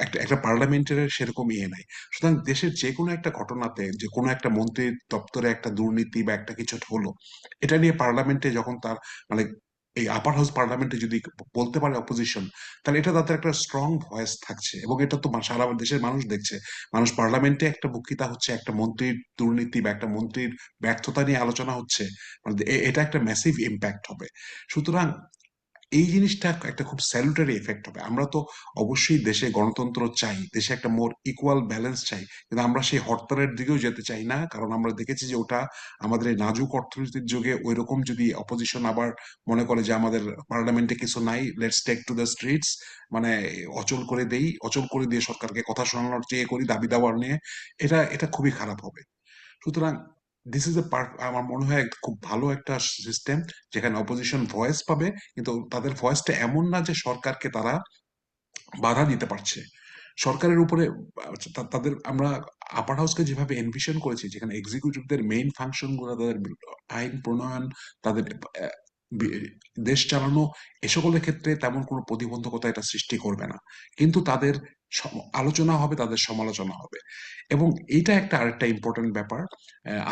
একটা একটা পার্লামেন্টের সেরকম ইয়ে নাই। সুতরাং দেশের যে কোনো একটা ঘটনাতে, যে কোনো একটা মন্ত্রীর দপ্তরে একটা দুর্নীতি বা একটা কিছু হলো, এটা নিয়ে পার্লামেন্টে যখন তার মানে এই আপার হাউস পার্লামেন্টে যদি বলতে পারে অপোজিশন, তাহলে এটা তাদের একটা স্ট্রং ভয়েস থাকছে, এবং এটা তো সারা দেশের মানুষ দেখছে। মানুষ পার্লামেন্টে একটা বক্তৃতা হচ্ছে, একটা মন্ত্রীর দুর্নীতি বা একটা মন্ত্রীর ব্যর্থতা নিয়ে আলোচনা হচ্ছে, মানে এটা একটা ম্যাসিভ ইম্প্যাক্ট হবে। সুতরাং এই জিনিসটা একটা খুব স্যালুটারি এফেক্ট হবে। আমরা তো অবশ্যই দেশে গণতন্ত্র চাই, দেশে একটা মোর ইকুয়াল ব্যালেন্স চাই, কিন্তু আমরা সেই হরতালের দিকেও যেতে চাই না, কারণ আমরা দেখেছি যে ওটা আমাদের এই নাজুক অর্থনীতির যুগে ওইরকম যদি অপোজিশন আবার মনে করে যে আমাদের পার্লামেন্টে কিছু নাই, let's take to the streets, মানে অচল করে দিয়ে সরকারকে কথা শোনানোর চেয়ে করি দাবি দাওয়ার নিয়ে, এটা এটা খুবই খারাপ হবে। সুতরাং দিস ইজ এ পার্ট, আমার মনে হয় খুব ভালো একটা সিস্টেম, যেখানে অপোজিশন ভয়েস পাবে, কিন্তু তাদের ভয়েসটা এমন না যে সরকারকে তারা বাধা দিতে পারছে। সরকারের উপরে তাদের আমরা আপার হাউসকে যেভাবে এনভিশন করেছি, যেখানে এক্সিকিউটিভদের মেইন ফাংশন গুলো তাদের আইন প্রণয়ন, তাদের দেশ চালানো, এ সকলের ক্ষেত্রে তেমন কোনো প্রতিবন্ধকতা এটা সৃষ্টি করবে না, কিন্তু তাদের আলোচনা হবে, তাদের সমালোচনা হবে। এবং এইটা একটা আরেকটা ইম্পর্টেন্ট ব্যাপার,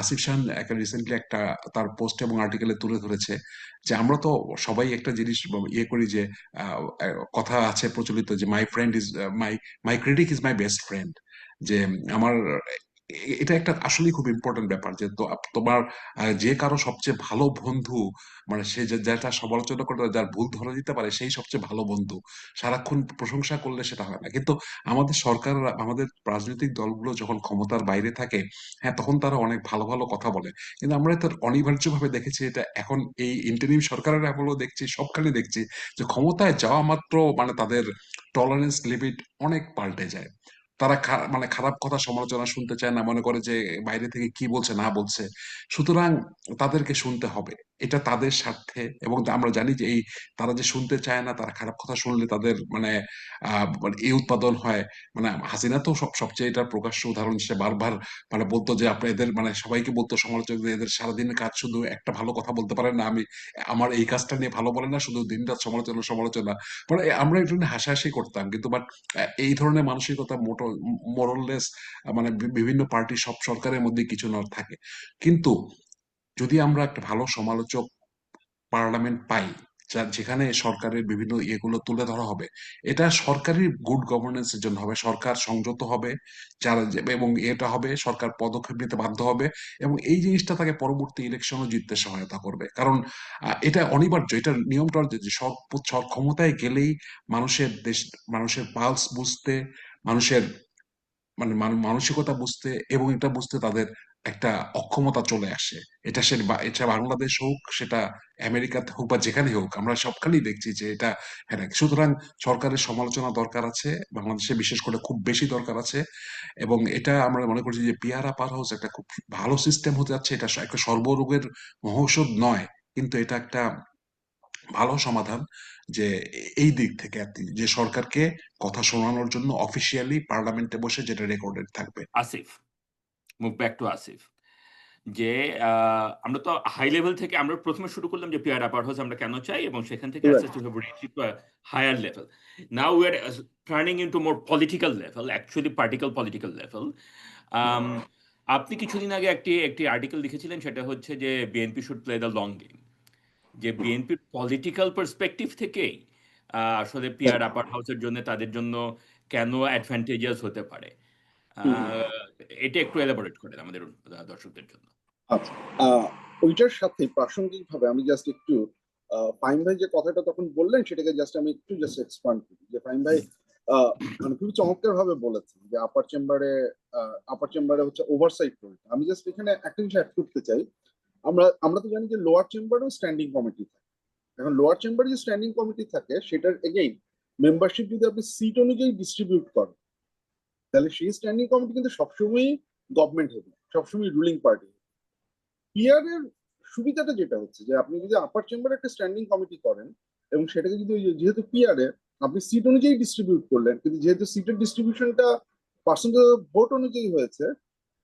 আসিফ খান একটা রিসেন্টলি একটা তার পোস্ট এবং আর্টিকেলে তুলে ধরেছে, যে আমরা তো সবাই একটা জিনিস ইয়ে করি যে কথা আছে প্রচলিত যে my friend is my my critic is my best friend, যে আমার এটা একটা আসলেই খুব ইম্পর্টেন্ট ব্যাপার, যে তোমার যে কারো সবচেয়ে ভালো বন্ধু, মানে সে যেটা সমালোচনা করে যার ভুল ধরে দিতে পারে, সেই সবচেয়ে ভালো বন্ধু। সারাক্ষণ প্রশংসা করলে সেটা হয় না। কিন্তু আমাদের সরকার, আমাদের রাজনৈতিক দলগুলো যখন ক্ষমতার বাইরে থাকে, হ্যাঁ, তখন তারা অনেক ভালো ভালো কথা বলে, কিন্তু আমরা তো অনিবার্যভাবে দেখেছি এটা, এখন এই ইন্টারিম সরকারের আমলেও দেখছি, সবখানে দেখছি যে ক্ষমতায় যাওয়া মাত্র মানে তাদের টলারেন্স লিমিট অনেক পাল্টে যায়। তারা মানে খারাপ কথা সমালোচনা শুনতে চায় না, মনে করে যে বাইরে থেকে কি বলছে না বলছে। সুতরাং তাদেরকে শুনতে হবে, এটা তাদের স্বার্থে। এবং আমরা জানি যে এই তারা যে শুনতে চায় না, তারা খারাপ কথা শুনলে তাদের মানে মানে এই উৎপাদন হয়। মানে হাসিনা তো সবচেয়ে এটার প্রকাশ্য উদাহরণ, সে বারবার মানে বলতো যে আপনি এদের, মানে সবাইকে বলতো সমালোচক, যে এদের সারাদিনের কাজ শুধু একটা ভালো কথা বলতে পারেন না, আমি আমার এই কাজটা নিয়ে ভালো বলে না, শুধু দিনরাত সমালোচনা সমালোচনা। মানে আমরা একটু হাসাহাসি করতাম, কিন্তু বাট এই ধরনের মানসিকতা মোরললেস মানে বিভিন্ন পার্টি সব সরকারের মধ্যে কিছু না থাকে। কিন্তু যদি আমরা একটা ভালো সমালোচক পার্লামেন্ট পাই, যেখানে সরকারের বিভিন্ন ইয়েগুলো তুলে ধরা হবে, এটা সরকারি গুড গভর্নেন্সের জন্য হবে, সরকার সংযত হবে, যারা এবং এটা হবে সরকার পদক্ষেপ নিতে বাধ্য হবে, এবং এই জিনিসটা তাকে পরবর্তী ইলেকশনও জিততে সহায়তা করবে। কারণ এটা অনিবার্য, এটার নিয়মটা যে সব ক্ষমতায় গেলেই মানুষের দেশ, মানুষের পালস বুঝতে, মানুষের মানে মানসিকতা বুঝতে এবং এটা বুঝতে তাদের একটা অক্ষমতা চলে আসে। এটা বাংলাদেশ হোক, সেটা আমেরিকাতে হোক, বা যেখানে হোক, আমরা সবখানেই দেখছি যে এটা হ্যাঁ। সুতরাং সরকারের সমালোচনা দরকার আছে, বাংলাদেশে বিশেষ করে খুব বেশি দরকার আছে। এবং এটা আমরা মনে করছি যে পিয়ার আপার হাউস একটা খুব ভালো সিস্টেম হতে যাচ্ছে। এটা একটা সর্বরোগের মহৌষধ নয়, কিন্তু এটা একটা ভালো সমাধান, যে এই দিক থেকে আর কি, যে সরকারকে কথা শোনানোর জন্য অফিসিয়ালি পার্লামেন্টে বসে যেটা রেকর্ডেড থাকবে। Asif, move back to Asif, যে আমরা তো হাই লেভেল থেকে আমরা প্রথমে শুরু করলাম যে পিয়ার আপার হাউস আমরা কেন চাই, এবং সেখান থেকে আস্তে আস্তে reach to higher level. Now we are turning into more political level, actually political level. আপনি কিছুদিন আগে একটি একটি আর্টিকেল লিখেছিলেন, সেটা হচ্ছে যে BNP should play the long game, যে বিএনপির পলিটিক্যাল পার্সপেক্টিভ থেকেই আসলে পিয়ার আপার হাউসের জন্য, তাদের জন্য কেন অ্যাডভান্টেজাস হতে পারে। এটা একটু এলাবোরেট করেন আমাদের দর্শকদের জন্য। আচ্ছা, ওইটার সাথে প্রাসঙ্গিক ভাবে আমি জাস্ট একটু ফাইম ভাই যে কথাটা তখন বললেন, সেটাকে জাস্ট আমি একটু জাস্ট এক্সপান্ড করি। যে ফাইম ভাই মানে খুবই চমৎকার ভাবে বলেছেন যে আপার চেম্বারে হচ্ছে ওভারসাইট কমিটি। আমি জাস্ট এখানে একটা জিনিস অ্যাড করতে চাই। আমরা তো জানি যে লোয়ার চেম্বারেও স্ট্যান্ডিং কমিটি থাকে। এখন লোয়ার চেম্বারে যে স্ট্যান্ডিং কমিটি থাকে, সেটার এগেইন মেম্বারশিপ যদি আপনি সিট অনুযায়ী ডিস্ট্রিবিউট করেন, তাহলে সেই স্ট্যান্ডিং কমিটি কিন্তু সবসময়ই গভর্নমেন্ট হবে, সবসময় রুলিং পার্টি। পিয়ারের সুবিধাটা যেটা হচ্ছে যে আপনি যদি আপার চেম্বারে একটা স্ট্যান্ডিং কমিটি করেন, এবং সেটাকে যদি যেহেতু পিয়ারে আপনি সিট অনুযায়ী ডিস্ট্রিবিউট করলেন, কিন্তু যেহেতু সিটের ডিস্ট্রিবিউশনটা পার্সেন্টেজ ভোট অনুযায়ী হয়েছে,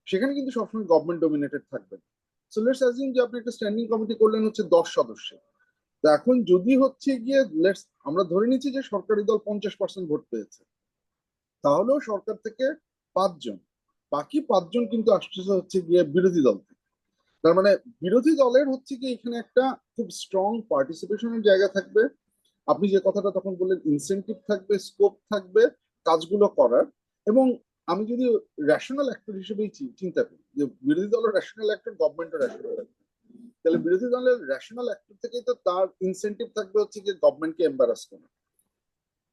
সেখানে কিন্তু সবসময় গভর্নমেন্ট ডমিনেটেড থাকবে। সো লেটস অ্যাজিউম যে আপনি একটা স্ট্যান্ডিং কমিটি করলেন হচ্ছে 10 সদস্য। তো এখন যদি হচ্ছে গিয়ে আমরা ধরে নিচ্ছি যে সরকারি দল 50% ভোট পেয়েছে, তাহলেও সরকার থেকে 5 জন, বাকি 5 জন কিন্তু আসছে হচ্ছে গিয়ে বিরোধী দল থেকে। তার মানে বিরোধী দলের হচ্ছে কি এখানে একটা খুব স্ট্রং পার্টিসিপেশনের জায়গা থাকবে। আপনি যে কথাটা তখন বললেন ইনসেনটিভ থাকবে, স্কোপ থাকবে কাজগুলো করার। এবং আমি যদি রেশনাল অ্যাক্টর হিসেবেই চিন্তা করি যে বিরোধী দলের রেশনাল অ্যাক্টর, গভর্নমেন্টের রেশনাল অ্যাক্টর, তাহলে বিরোধী দলের রেশনাল অ্যাক্টর থেকেই তো তার ইনসেনটিভ থাকবে হচ্ছে কি গভর্নমেন্টকে এম্বারাস করা,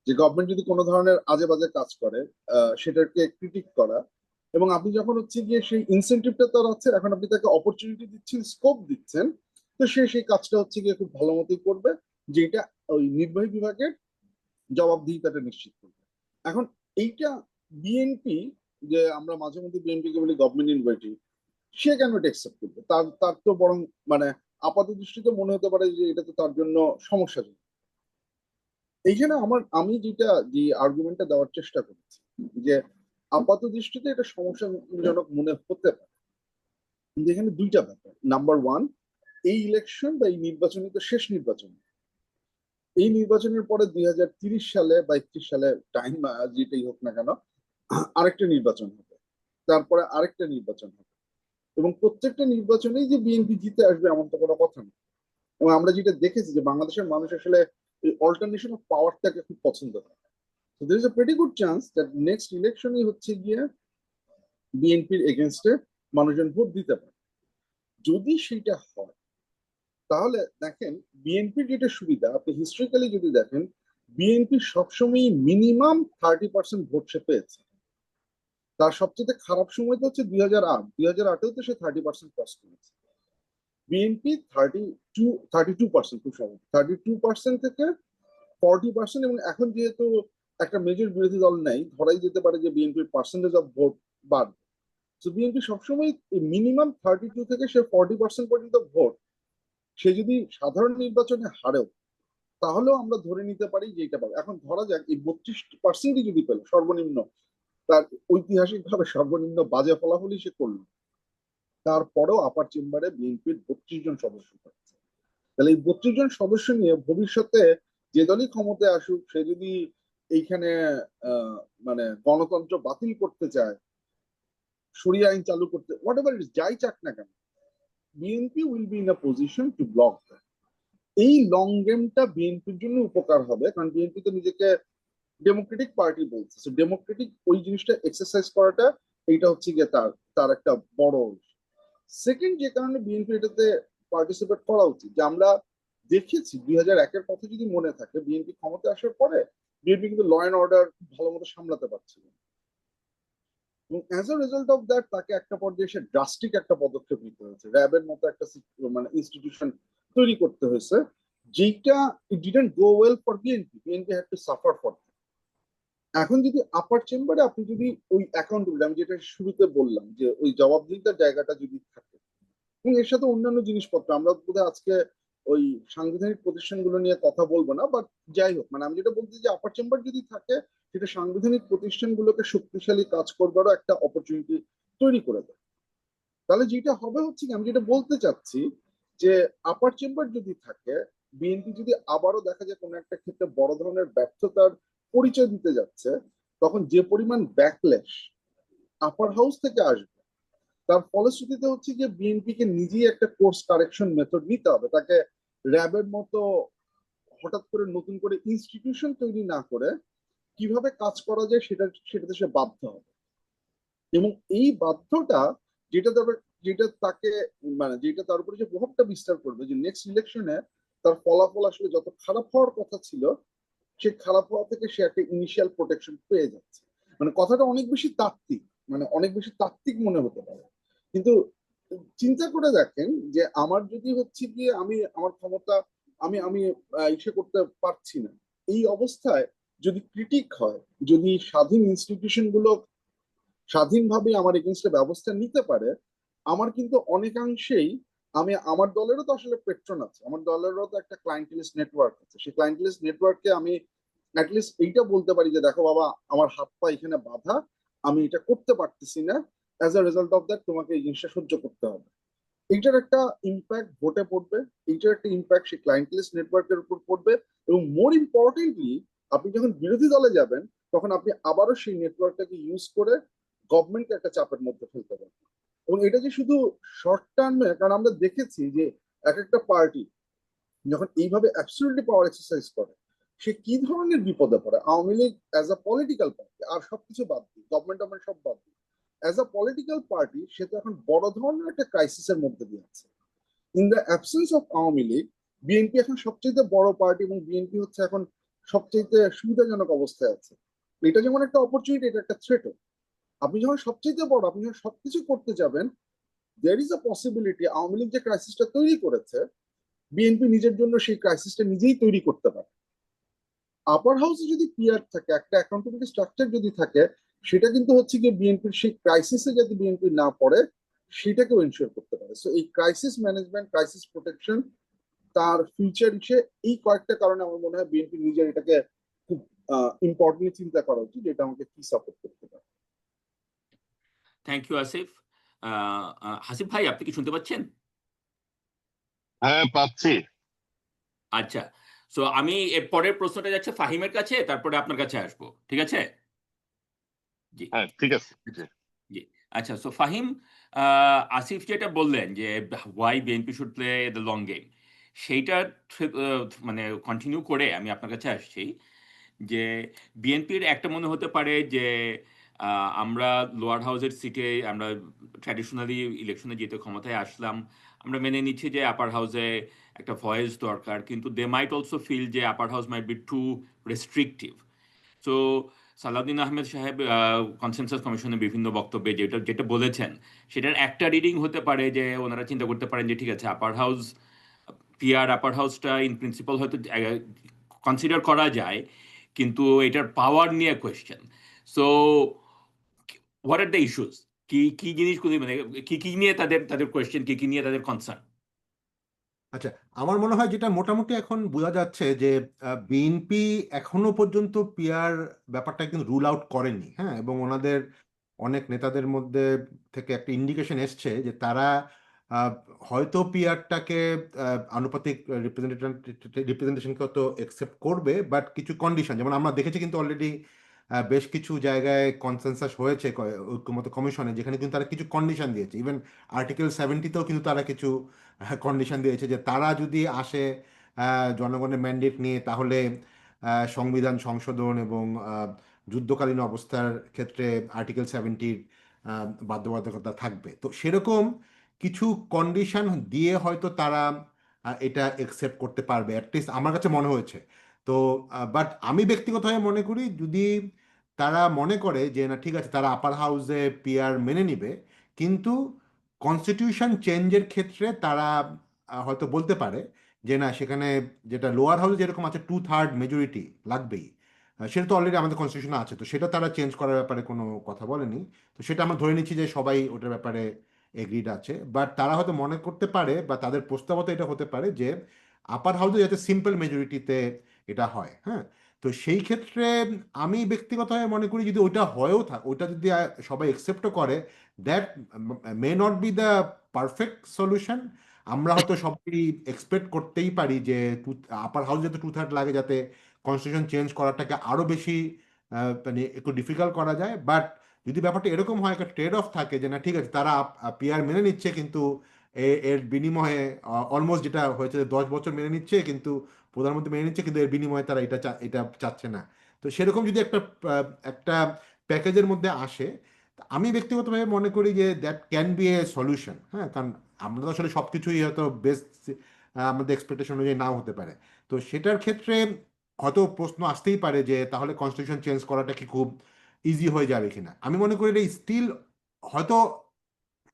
যে গভর্নমেন্ট যদি কোনো ধরনের আজে বাজে কাজ করে সেটাকে ক্রিটিক করা। এবং আপনি যখন হচ্ছে গিয়ে সেই ইনসেনটিভটা তার আছে, এখন আপনি তাকে অপরচুনিটি দিচ্ছেন, স্কোপ দিচ্ছেন, তো সে সেই কাজটা হচ্ছে গিয়ে খুব ভালো মতোই করবে, যেটা ওই নির্বাহী বিভাগের জবাবদিহিতাটা নিশ্চিত করবে। এখন এইটা বিএনপি, যে আমরা মাঝে মধ্যে বিএনপিকে বলি গভর্নমেন্ট ইন ওয়েটিং, সে কেন এটা অ্যাকসেপ্ট করবে? তার তার তো বরং মানে আপাত দৃষ্টিতে মনে হতে পারে যে এটা তো তার জন্য সমস্যাজনক। এইখানে আমি যে আর্গুমেন্টটা দেওয়ার চেষ্টা করেছি যে আপাত দৃষ্টিতে এটা সমস্যাজনক মনে হতে পারে, কিন্তু এখানে দুইটা ব্যাপার। নাম্বার ওয়ান, এই ইলেকশন বা এই নির্বাচনই তো শেষ নির্বাচন। এই নির্বাচনের পরে 2030 সালে বা 31 সালে টাইম যেটাই হোক না কেন আরেকটা নির্বাচন হবে, তারপরে আরেকটা নির্বাচন হবে, এবং প্রত্যেকটা নির্বাচনেই যে বিএনপি জিতে আসবে এমন তো কোনো কথা নেই। এবং আমরা যেটা দেখেছি যে বাংলাদেশের মানুষ আসলে এই অল্টারনেশন অফ পাওয়ারটাকে খুব পছন্দ করে। So there is a pretty good chance that next election হচ্ছে গিয়ে বিএনপির এগেনস্টে মানুষজন ভোট দিতে পারে। যদি সেটা হয় তাহলে দেখেন বিএনপির যেটা সুবিধা, আপনি হিস্ট্রিক্যালি যদি দেখেন বিএনপি সবসময় মিনিমাম 30% ভোট সে পেয়েছে। তার সবচেয়ে খারাপ সময় তো হচ্ছে 2008, 2008-এও তো সে 30% ক্রস করেছে। বিএনপি 32%, খুব সহজ 32% থেকে 40%। এবং এখন যেহেতু একটা মেজর বিরোধী দল নেই, ধরাই যেতে পারে যে বিএনপির পার্সেন্টেজ অফ ভোট বাড়বে। তো বিএনপি সবসময় মিনিমাম 32 থেকে সে 40% পর্যন্ত ভোট, সে যদি সাধারণ নির্বাচনে হারেও তাহলেও আমরা ধরে নিতে পারি যে এটা পাবে। এখন ধরা যাক এই 32%ই যদি পেল সর্বনিম্ন, তার ঐতিহাসিকভাবে সর্বনিম্ন বাজে ফলাফলই সে করলো, তারপরেও আপার চেম্বারে বিএনপির 32 জন সদস্য থাকছে। তাহলে এই 32 জন সদস্য নিয়ে ভবিষ্যতে যে দলই ক্ষমতায় আসুক, সে যদি এইখানে মানে গণতন্ত্র বাতিল করতে চায়, শরিয়া আইন চালু করতে, হোয়াট এভার যাই চাক না কেন, BNP will be in a position to block that. এই লং গেমটা বিএনপির জন্য উপকার হবে, কারণ বিএনপি তো নিজেকে ডেমোক্রেটিক পার্টি বলছে। ডেমোক্রেটিক ওই জিনিসটা এক্সারসাইজ করাটা, এইটা হচ্ছে গিয়ে তার তার একটা বড়। সেকেন্ড যে কারণে বিএনপি এটাতে পার্টিসিপেট করা উচিত, যে আমরা দেখেছি 2001-এর কথা যদি মনে থাকে, বিএনপি ক্ষমতা আসার পরে বিএনপি কিন্তু ল অ্যান্ড অর্ডার ভালো মতো সামলাতে পারছিল, এবং as a result of that তাকে একটা পর্যায়ে এসে ড্রাস্টিক একটা পদক্ষেপ নিতে হয়েছে, র্যাবের মতো একটা মানে ইনস্টিটিউশন তৈরি করতে হয়েছে, যেটা ইট didn't go well for BNP. BNP had to suffer for. এখন যদি আপার চেম্বারে আপনি যদি ওই অ্যাকাউন্টেবিলিটি, আমি যেটা শুরুতে বললাম যে ওই জবাবদিহিতার জায়গাটা যদি থাকে, এবং এর সাথে অন্যান্য জিনিসপত্র, আমরা বোধহয় আজকে ওই সাংবিধানিক প্রতিষ্ঠানগুলো নিয়ে কথা বলবো না, বাট যাই হোক, মানে আমি যেটা বলতে যে আপার চেম্বার যদি থাকে, সেটা সাংবিধানিক প্রতিষ্ঠানগুলোকে শক্তিশালী কাজ করবারও একটা অপরচুনিটি তৈরি করে দেয়। তাহলে যেটা হবে হচ্ছে কি, আমি যেটা বলতে চাচ্ছি যে আপার চেম্বার যদি থাকে, বিএনপি যদি আবারও দেখা যায় কোনো একটা ক্ষেত্রে বড় ধরনের ব্যর্থতার পরিচয় দিতে যাচ্ছে, তখন যে পরিমাণ ব্যাকল্যাশ আপার হাউস থেকে আসবে, তার ফলশ্রুতিতে হচ্ছে যে বিএনপি কে নিজেই একটা কোর্স কারেকশন মেথড নিতে হবে। তাকে র্যাবের মতো হঠাৎ করে নতুন করে ইনস্টিটিউশন তৈরি না করে কিভাবে কাজ করা যায় সেটাতে সে বাধ্য হবে। এবং এই বাধ্যটা যেটা তারপর, যেটা তাকে মানে যেটা তার উপরে যে প্রভাবটা বিস্তার করবে, যে নেক্সট ইলেকশনে তার ফলাফল আসলে যত খারাপ হওয়ার কথা ছিল, সে খারাপ হওয়া থেকে সে একটা ইনিশিয়াল প্রোটেকশন পেয়ে যাচ্ছে। মানে কথাটা অনেক বেশি তাত্ত্বিক, মানে অনেক বেশি তাত্ত্বিক মনে হতে পারে, কিন্তু চিন্তা করে দেখেন যে আমার যদি হচ্ছে গিয়ে আমি আমার ক্ষমতা আমি আমি ইসে করতে পারছি না, এই অবস্থায় যদি ক্রিটিক হয়, যদি স্বাধীন ইনস্টিটিউশন গুলো স্বাধীনভাবে আমার এগেনস্টে ব্যবস্থা নিতে পারে, আমার কিন্তু অনেকাংশেই আমার দলেরও তো আসলে পেট্রন আছে, আমার দলেরও তো একটা ক্লায়েন্টেলিস্ট নেটওয়ার্ক আছে, সেই ক্লায়েন্টেলিস্ট নেটওয়ার্ককে আমি অ্যাটলিস্ট এইটা বলতে পারি যে দেখো বাবা, আমার হাত পা এখানে বাধা, আমি এটা করতে পারতেছি না, as a result of that তোমাকে এই জিনিসটা সহ্য করতে হবে। এইটার একটা ইম্প্যাক্ট ভোটে পড়বে, এইটার একটা ইম্প্যাক্ট সেই ক্লায়েন্টেলিস্ট নেটওয়ার্কের উপর পড়বে, এবং মোর ইম্পর্টেন্টলি আপনি যখন বিরোধী দলে যাবেন, তখন আপনি আবারও সেই নেটওয়ার্কটাকে ইউজ করে গভর্নমেন্টকে একটা চাপের মধ্যে ফেলতে পারবেন। এবং এটা যে শুধু শর্ট টার্মে, কারণ আমরা দেখেছি যে এক একটা পার্টি যখন এইভাবে অ্যাবসলিউটলি পাওয়ার এক্সারসাইজ করে সে কি ধরনের বিপদে পড়ে। Awami League as a political party, আর সবকিছু বাদ দিই, গভর্নমেন্ট সব বাদ দিই, অ্যাজ আ পলিটিক্যাল পার্টি সে তো এখন বড় ধরনের একটা ক্রাইসিসের মধ্যে দিয়ে আছে। In the absence of Awami League, BNP এখন সবচেয়ে বড় পার্টি এবং বিএনপি হচ্ছে এখন সবচেয়ে সুবিধাজনক অবস্থায় আছে। এটা যেমন একটা অপরচুনিটি, এটা একটা থ্রেটও। আপনি যখন সবচেয়ে বড়, আপনি যখন সবকিছু করতে যাবেন, there is a possibility Awami League যে ক্রাইসিসটা তৈরি করেছে বিএনপি নিজের জন্য সেই ক্রাইসিসটা নিজেই তৈরি করতে পারে। আপার হাউসে যদি পিআর থাকে, একটা অ্যাকাউন্টেবিলিটি স্ট্রাকচার যদি থাকে, সেটা কিন্তু হচ্ছে গিয়ে বিএনপির সেই ক্রাইসিসে যদি বিএনপি না পড়ে সেটাকেও এনশিওর করতে পারে। সো এই ক্রাইসিস ম্যানেজমেন্ট, ক্রাইসিস প্রোটেকশন, তার ফিউচার হিসেবে এই কয়েকটা কারণে আমার মনে হয় বিএনপি নিজের এটাকে খুব ইম্পর্টেন্টলি চিন্তা করা উচিত, এটা আমাকে কি সাপোর্ট করতে পারে। Thank you Asif. হাসিফ ভাই, আপনি কি শুনতে পাচ্ছেন? হ্যাঁ, পাচ্ছি। আচ্ছা, সো আমি এর পরের প্রশ্নটা যাচ্ছে ফাহিমের কাছে, তারপরে আপনার কাছে আসবো, ঠিক আছে? জি হ্যাঁ, ঠিক আছে। জি। জি। আচ্ছা, সো ফাহিম, আসিফ যেটা বললেন যে why BNP should play the long game, সেইটা মানে কন্টিনিউ করে আমি আপনার কাছে আসছি যে বিএনপির একটা মনে হতে পারে যে আমরা লোয়ার হাউসের সিটে আমরা ট্র্যাডিশনালি ইলেকশনে যেতে ক্ষমতায় আসলাম, আমরা মেনে নিচ্ছি যে আপার হাউসে একটা ভয়েস দরকার, কিন্তু দে মাইট অলসো ফিল যে upper house might be too restrictive. So Salahuddin Ahmed সাহেব কনসেনসাস কমিশনের বিভিন্ন বক্তব্যে যেটা যেটা বলেছেন, সেটার একটা রিডিং হতে পারে যে ওনারা চিন্তা করতে পারেন যে ঠিক আছে, আপার হাউস পিআর আপার হাউসটা ইন প্রিন্সিপাল হয়তো কনসিডার করা যায়, কিন্তু এটার পাওয়ার নিয়ে question. So what are the issues, কি কি জিনিসগুলি, মানে কি কি নিয়ে তাদের তাদের কোয়েশ্চেন, কি কি নিয়ে তাদের কনসার্ন? আচ্ছা, আমার মনে হয় যেটা মোটামুটি এখন বোঝা যাচ্ছে যে বিএনপি এখনো পর্যন্ত পিআর ব্যাপারটা কিন্তু রুল আউট করেনি, হ্যাঁ, এবং ওনাদের অনেক নেতাদের মধ্যে থেকে একটা ইন্ডিকেশন এসছে যে তারা আহ, হয়তো পিআরটাকে আনুপাতিক রিপ্রেজেন্টেশনকে তো একসেপ্ট করবে, বাট কিছু কন্ডিশন, যেমন আমরা দেখেছি কিন্তু অলরেডি বেশ কিছু জায়গায় কনসেনসাস হয়েছে ঐক্যমত্য কমিশনে, যেখানে কিন্তু তারা কিছু কন্ডিশন দিয়েছে। ইভেন আর্টিকেল 70-তেও কিন্তু তারা কিছু কন্ডিশন দিয়েছে যে তারা যদি আসে জনগণের ম্যান্ডেট নিয়ে, তাহলে সংবিধান সংশোধন এবং যুদ্ধকালীন অবস্থার ক্ষেত্রে আর্টিকেল 70-র বাধ্যবাধকতা থাকবে। তো সেরকম কিছু কন্ডিশন দিয়ে হয়তো তারা এটা একসেপ্ট করতে পারবে, অ্যাটলিস্ট আমার কাছে মনে হয়েছে। তো বাট আমি ব্যক্তিগতভাবে মনে করি যদি তারা মনে করে যে না ঠিক আছে তারা আপার হাউসে পিআর মেনে নিবে, কিন্তু কনস্টিটিউশন চেঞ্জের ক্ষেত্রে তারা হয়তো বলতে পারে যে না সেখানে যেটা লোয়ার হাউসে যেরকম আছে 2/3 মেজরিটি লাগবেই, সেটা তো অলরেডি আমাদের কনস্টিটিউশনে আছে, তো সেটা তারা চেঞ্জ করার ব্যাপারে কোনো কথা বলেনি। তো সেটা আমরা ধরে নিচ্ছি যে সবাই ওটার ব্যাপারে এগ্রিড আছে। বাট তারা হয়তো মনে করতে পারে বা তাদের প্রস্তাবত এটা হতে পারে যে আপার হাউসে যাতে সিম্পল মেজরিটিতে এটা হয়, হ্যাঁ। তো সেই ক্ষেত্রে আমি ব্যক্তিগতভাবে মনে করি যদি ওইটা হয়েও ওইটা যদি সবাই একসেপ্টও করে, that may not be the perfect solution. আমরা হয়তো সবাই এক্সপেক্ট করতেই পারি যে আপার হাউস যাতে 2/3 লাগে, যাতে কনস্টিটিউশন চেঞ্জ করাটাকে আরো বেশি মানে একটু ডিফিকাল্ট করা যায়। বাট যদি ব্যাপারটা এরকম হয়, একটা ট্রেড অফ থাকে যে না ঠিক আছে তারা পিআর মেনে নিচ্ছে, কিন্তু এর বিনিময়ে অলমোস্ট যেটা হয়েছে 10 বছর মেনে নিচ্ছে, কিন্তু প্রধানমন্ত্রী মেনে নিচ্ছে, কিন্তু এর বিনিময়ে তারা এটা চাচ্ছে না। তো সেরকম যদি একটা প্যাকেজের মধ্যে আসে, আমি ব্যক্তিগতভাবে মনে করি যে that can B a solution, হ্যাঁ। কারণ আমরা তো আসলে সব কিছুই হয়তো বেস্ট আমাদের এক্সপেকটেশন অনুযায়ী নাও হতে পারে। তো সেটার ক্ষেত্রে হয়তো প্রশ্ন আসতেই পারে যে তাহলে কনস্টিটিউশন চেঞ্জ করাটা কি খুব ইজি হয়ে যাবে কিনা। আমি মনে করি এটা স্টিল হয়তো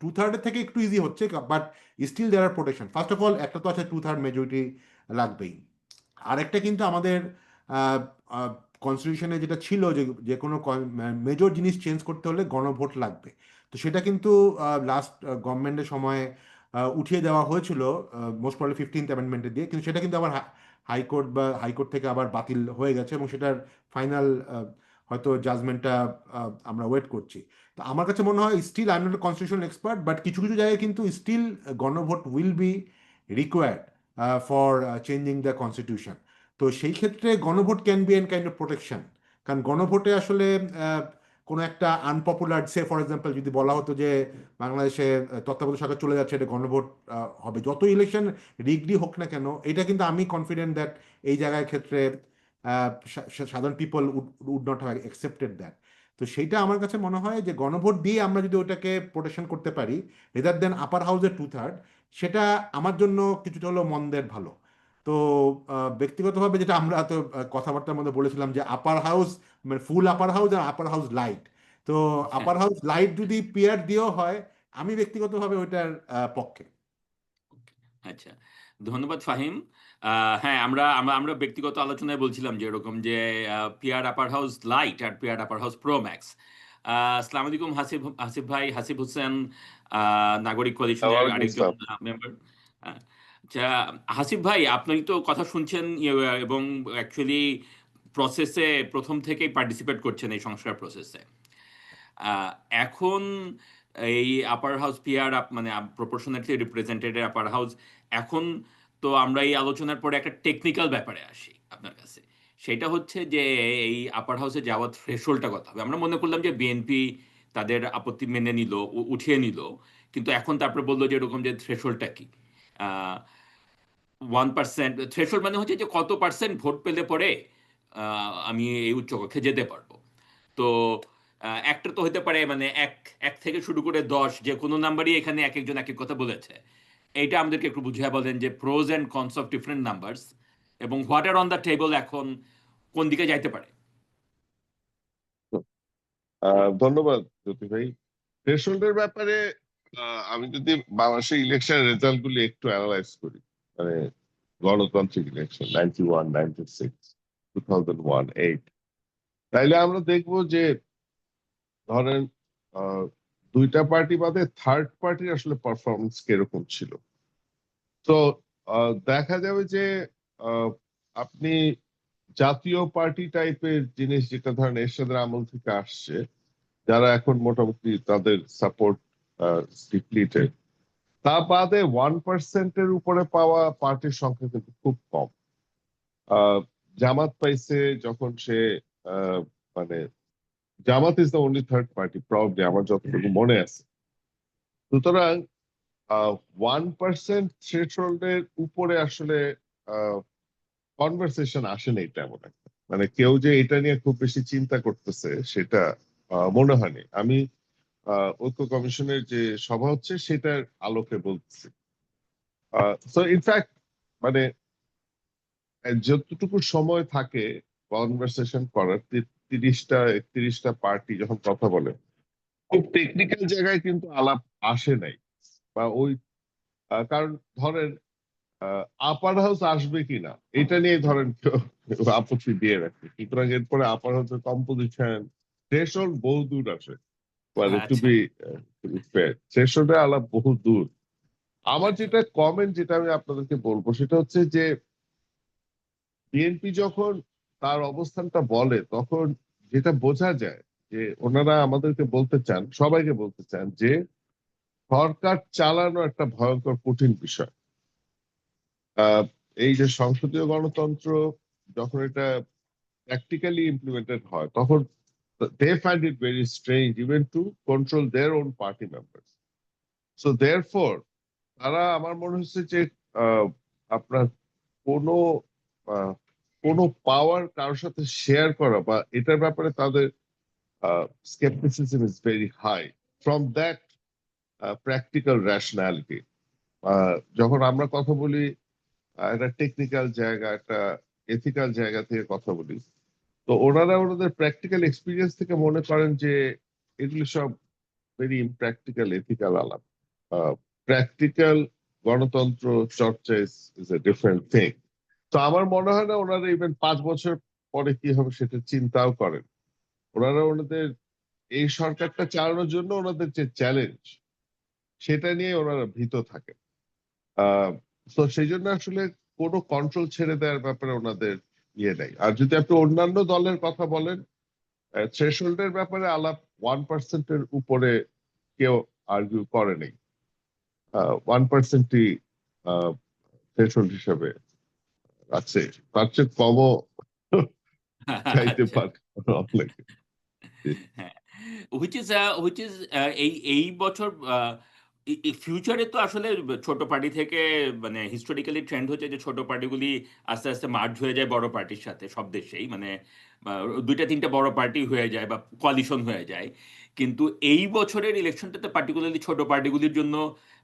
2/3 থেকে একটু ইজি হচ্ছে, but still there are protection. First of all একটা তো আছে 2/3 মেজরিটি লাগবেই। আরেকটা কিন্তু আমাদের কনস্টিটিউশনে যেটা ছিল যে যে কোনো মেজর জিনিস চেঞ্জ করতে হলে গণভোট লাগবে। তো সেটা কিন্তু লাস্ট গভর্নমেন্টের সময় উঠিয়ে দেওয়া হয়েছিল মোস্ট প্রবলি 15th অ্যামেন্ডমেন্টে দিয়ে, কিন্তু সেটা কিন্তু আবার হাইকোর্ট থেকে আবার বাতিল হয়ে গেছে, এবং সেটার ফাইনাল হয়তো জাজমেন্টটা আমরা ওয়েট করছি। তো আমার কাছে মনে হয় still I am not a constitutional expert, but কিছু কিছু জায়গায় কিন্তু স্টিল গণভোট will be required for changing the constitution. তো সেই ক্ষেত্রে গণভোট can be an kind of protection, কারণ গণভোটে আসলে কোনো একটা আনপপুলার, সে ফর এক্সাম্পল যদি বলা হতো যে বাংলাদেশে তত্ত্বাবধায়ক সরকার চলে যাচ্ছে, এটা গণভোট হবে, যত ইলেকশন রিগডি হোক না কেন, এটা কিন্তু আমি কনফিডেন্ট দ্যাট এই জায়গায় ক্ষেত্রে সাধারণ people would not have accepted that. তো সেইটা আমার কাছে মনে হয় যে গণভোট দিয়ে আমরা যদি ওটাকে প্রোটেকশন করতে পারি রেদার দেন আপার হাউসের 2/3, সেটা আমার জন্য কিছুটা হলেও মন্দের ভালো। তো ব্যক্তিগতভাবে যেটা আমরা তো কথাবার্তার মধ্যে বলেছিলাম যে আপার হাউস মানে ফুল আপার হাউস আর আপার হাউস লাইট, তো আপার হাউস লাইট যদি পিয়ার দিয়েও হয় আমি ব্যক্তিগতভাবে ওইটার পক্ষে। আচ্ছা, ধন্যবাদ ফাহিম। হ্যাঁ, আমরা আমরা আমরা ব্যক্তিগত আলোচনায় বলছিলাম যে এরকম যে পিয়ার আপার হাউস লাইট আর pure upper house pro max. আসসালামু আলাইকুম হাসিব ভাই, হাসিব হোসেন, নাগরিক কোয়ালিশনের ওয়ালাইকুম আরেকজন আসসালাম। মেম্বার। আচ্ছা, হাসিব ভাই, আপনি তো কথা শুনছেন এবং অ্যাকচুয়ালি প্রসেসে প্রথম থেকেই পার্টিসিপেট করছেন এই সংস্কার প্রসেসে। এখন এই আপার হাউস পিআর মানে প্রপোর্শনালি রিপ্রেজেন্টেটেড আপার হাউস, এখন তো আমরা এই আলোচনার পরে একটা টেকনিক্যাল ব্যাপারে আসি আপনার কাছে। সেটা হচ্ছে যে এই আপার হাউসে যাওয়ার থ্রেশহোল্ডটা কত হবে। আমরা মনে করলাম যে বিএনপি তাদের আপত্তি মেনে নিল, উঠিয়ে নিল, কিন্তু এখন তারপরে বললো যে এরকম যে থ্রেশহোল্ডটা কি, 1% থ্রেশহোল্ড মানে হচ্ছে যে কত পার্সেন্ট ভোট পেলে পরে আমি এই উচ্চকক্ষে যেতে পারবো। তো একটা তো হতে পারে মানে এক এক থেকে শুরু করে 10, যে কোনো নাম্বারই এখানে এক একজন এক এক কথা বলেছে। এইটা আমাদেরকে একটু বুঝিয়ে বলেন যে pros and cons of different numbers এবং what are on the table, এখন কোন দিকে যাইতে পারে। ধন্যবাদ জ্যোতি ভাই। থ্রেশহোল্ডের ব্যাপারে আমি যদি বাংলাদেশের ইলেকশন রেজাল্ট গুলি একটু অ্যানালাইজ করি, মানে গণতান্ত্রিক ইলেকশন 91, 96, 2001, 8, তাইলে আমরা দেখবো যে ধরেন দুইটা পার্টি বাদে থার্ড পার্টির আসলে পারফরমেন্স কিরকম ছিল। তো দেখা যাবে যে আপনি জাতীয় পার্টি টাইপের জিনিস, যেটা ধরেন এরশাদের আমল থেকে আসছে, যারা এখন মোটামুটি তাদের সাপোর্ট ডিপ্লিটেড, তা বাদে 1% উপরে পাওয়া পার্টির সংখ্যা কিন্তু খুব কম। জামাত পাইছে যখন সে মানে Jamaat is the only third party probably, আমার যতটুকু মনে আছে। সুতরাং 1% থ্রেশহোল্ডের উপরে আসলে কনভারসেশন আসে না তেমন একটা, মানে কেউ যে এটা নিয়ে খুব বেশি চিন্তা করতেছে সেটা মনে হয়নি। আমি ঐক্য কমিশনের যে সভা হচ্ছে সেটার আলোকে বলতেছি। সো ইনফ্যাক্ট মানে যতটুকু সময় থাকে কনভারসেশন করার, 30টা 31টা পার্টি যখন কথা বলে, খুব টেকনিক্যাল জায়গায় কিন্তু আলাপ আসে নাই। বা ওই কারণ ধরেন আপার হাউস আসবে কিনা এটা নিয়ে ধরেন কেউ আপত্তি দিয়ে রাখে, সুতরাং এরপরে আপার হাউসের কম্পোজিশন থ্রেশহোল্ড বহু দূর আসে, মানে টু আচ্ছা, বি ফেয়ার থ্রেশহোল্ডের আলাপ বহু দূর। আমার যেটা কমেন্ট, যেটা আমি আপনাদেরকে বলবো, সেটা হচ্ছে যে বিএনপি যখন তার অবস্থানটা বলে, তখন যেটা বোঝা যায় যে ওনারা আমাদেরকে বলতে চান, সবাইকে বলতে চান যে সরকার চালানো একটা ভয়ঙ্কর কঠিন বিষয়। এই যে সংসদীয় গণতন্ত্র যখন এটা প্র্যাকটিক্যালি ইমপ্লিমেন্টেড হয়, তখন they find it very strange even to control their own party members. So therefore তারা, আমার মনে হচ্ছে যে আপনার কোনো কোনো পাওয়ার কারোর সাথে শেয়ার করা বা এটার ব্যাপারে তাদের skepticism is very high from that practical rationality. যখন আমরা কথা বলি একটা টেকনিক্যাল জায়গা, একটা এথিক্যাল জায়গা থেকে কথা বলি, তো ওনারা ওনাদের প্র্যাকটিক্যাল এক্সপিরিয়েন্স থেকে মনে করেন যে এগুলি সব ভেরি ইমপ্র্যাকটিক্যাল এথিক্যাল আলাপ। প্র্যাকটিক্যাল গণতন্ত্র চর্চা ইজ এ ডিফারেন্ট থিং। তো আমার মনে হয় না ওনারা ইভেন 5 বছর পরে কি হবে সেটা চিন্তাও করেন। ওনারা ওনাদের এই সরকারটা চালানোর জন্য ওনাদের যে চ্যালেঞ্জ, সেটা নিয়ে ওনারা ভীত থাকেন। তো সেই জন্য আসলে কোনো কন্ট্রোল ছেড়ে দেওয়ার ব্যাপারে ওনাদের ইয়ে নেই। আর যদি আপনি অন্যান্য দলের কথা বলেন, থ্রেশহোল্ডের ব্যাপারে আলাপ 1%-এর উপরে কেউ আর্গুই করে নেই। 1%ই থ্রেশহোল্ড হিসেবে আছে, তার চেয়ে কমও চাইতে আচ্ছা, পারে অনেকে। হ্যাঁ। হুইচ ইজ এই বছর ফিউচারে তো আসলে ছোট পার্টি থেকে মানে হিস্টোরিক্যালি ট্রেন্ড হচ্ছে যে ছোট পার্টিগুলি আস্তে আস্তে মার্জ হয়ে যায় বড় পার্টির সাথে সব দেশেই, মানে দুইটা তিনটা বড় পার্টি হয়ে যায় বা কোয়ালিশন হয়ে যায়। কিন্তু এই বছরের ইলেকশনটাতে পার্টিকুলারলি ছোট পার্টিগুলির জন্য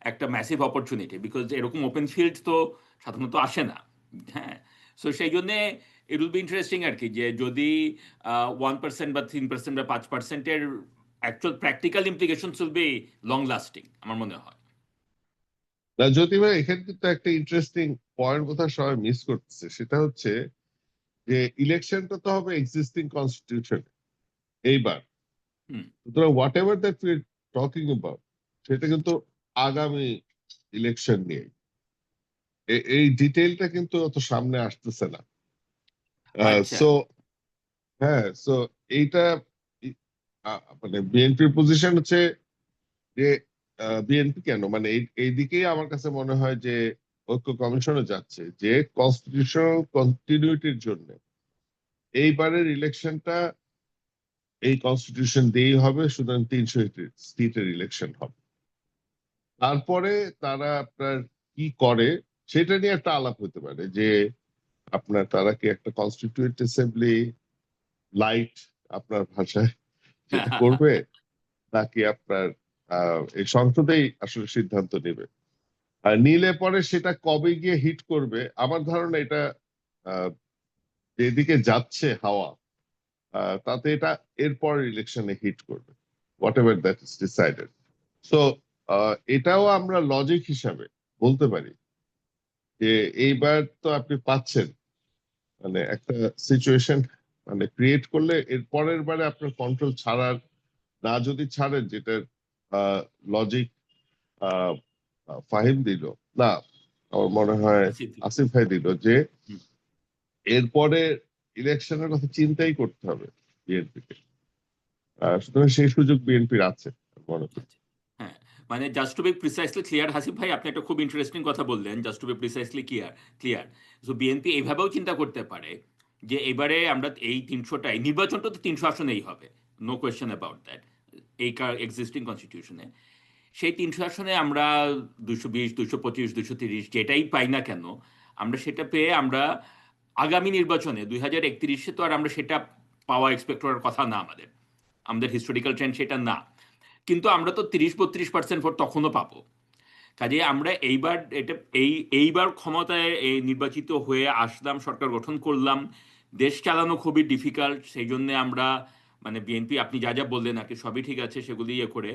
একটা ম্যাসিভ অপরচুনিটি, বিকজ এরকম ওপেন ফিল্ড তো সাধারণত আসে না। হ্যাঁ, সো সেই জন্যে ইট উইল বি ইন্টারেস্টিং আর কি, যে যদি 1% বা 3% বা 5%-এর actual practical implications will be long lasting আমার মনে হয়। না জ্যোতি ভাই, এখানে কিন্তু একটা ইন্টারেস্টিং পয়েন্ট কথা সবাই মিস করতেছে, সেটা হচ্ছে যে ইলেকশনটা তো হবে এক্সিস্টিং কনস্টিটিউশন এইবার। হুম। সুতরাং what ever that we talking about, সেটা কিন্তু আগামী ইলেকশন নিয়ে, এই ডিটেইলটা কিন্তু অত সামনে আসতেছে না। আচ্ছা। সো হ্যাঁ, সো এইটা মানে বিএনপির পজিশন হচ্ছে যে বিএনপি কেন মানে এই দিকেই আমার কাছে মনে হয় যে ঐক্য কমিশনে যাচ্ছে, যে কনস্টিটিউশনাল কন্টিনিউটির জন্য এইবারের ইলেকশনটা এই কনস্টিটিউশন দিয়েই হবে, সুতরাং 300 সিটের ইলেকশন হবে। তারপরে তারা আপনার কি করে সেটা নিয়ে একটা আলাপ হতে পারে, যে আপনার তারা কি একটা কনস্টিটিউয়েন্ট অ্যাসেম্বলি লাইট আপনার ভাষায় যেটা করবে, নাকি আপনার এই সংসদেই আসলে সিদ্ধান্ত নেবে। আর নিলে পরে সেটা কবে গিয়ে হিট করবে, আমার ধারণা এটা আহ, যেদিকে যাচ্ছে হাওয়া, তাতে এটা এরপর ইলেকশনে হিট করবে, what ever that is decided. So এটাও আমরা লজিক হিসাবে বলতে পারি যে এইবার তো আপনি পাচ্ছেন মানে একটা সিচুয়েশন মানে ক্রিয়েট করলে এর পরের বারে আপনার কন্ট্রোল ছাড়ার, না যদি ছাড়েন, যেটার লজিক ফাহিম দিল না, আমার মনে হয় আসিফ ভাই দিল, যে হুম। এরপরে ইলেকশনের কথা চিন্তাই করতে হবে বিএনপিকে। সুতরাং সেই সুযোগ বিএনপির আছে মনে করি। আচ্ছা, হ্যাঁ, মানে just to be precisely clear, Hasif ভাই আপনি একটা খুব ইন্টারেস্টিং কথা বললেন, just to be precisely clear. So BNP এইভাবেও চিন্তা করতে পারে যে এবারে আমরা এই 300টাই, নির্বাচনটা তো 300 আসনেই হবে, নো কোয়েশ্চেন অ্যাবাউট দ্যাট, এই এক্সিস্টিং কনস্টিটিউশনে। সেই 300 আসনে আমরা 220, 225, 230 যেটাই পাই না কেন, আমরা সেটা পেয়ে আমরা আগামী নির্বাচনে 2031-এ তো আর আমরা সেটা পাওয়া এক্সপেক্ট করার কথা না আমাদের, আমাদের হিস্টোরিক্যাল ট্রেন্ড সেটা না। কিন্তু আমরা তো 30-32% ভোট তখনও পাবো। কাজে আমরা এইবার এইবার ক্ষমতায় নির্বাচিত হয়ে আসলাম, সরকার গঠন করলাম, দেশ চালানো খুবই ডিফিকাল্ট, সেই জন্য আমরা মানে বিএনপি আপনি যা যা বললেন আর কি সবই ঠিক আছে, সেগুলি ইয়ে করে,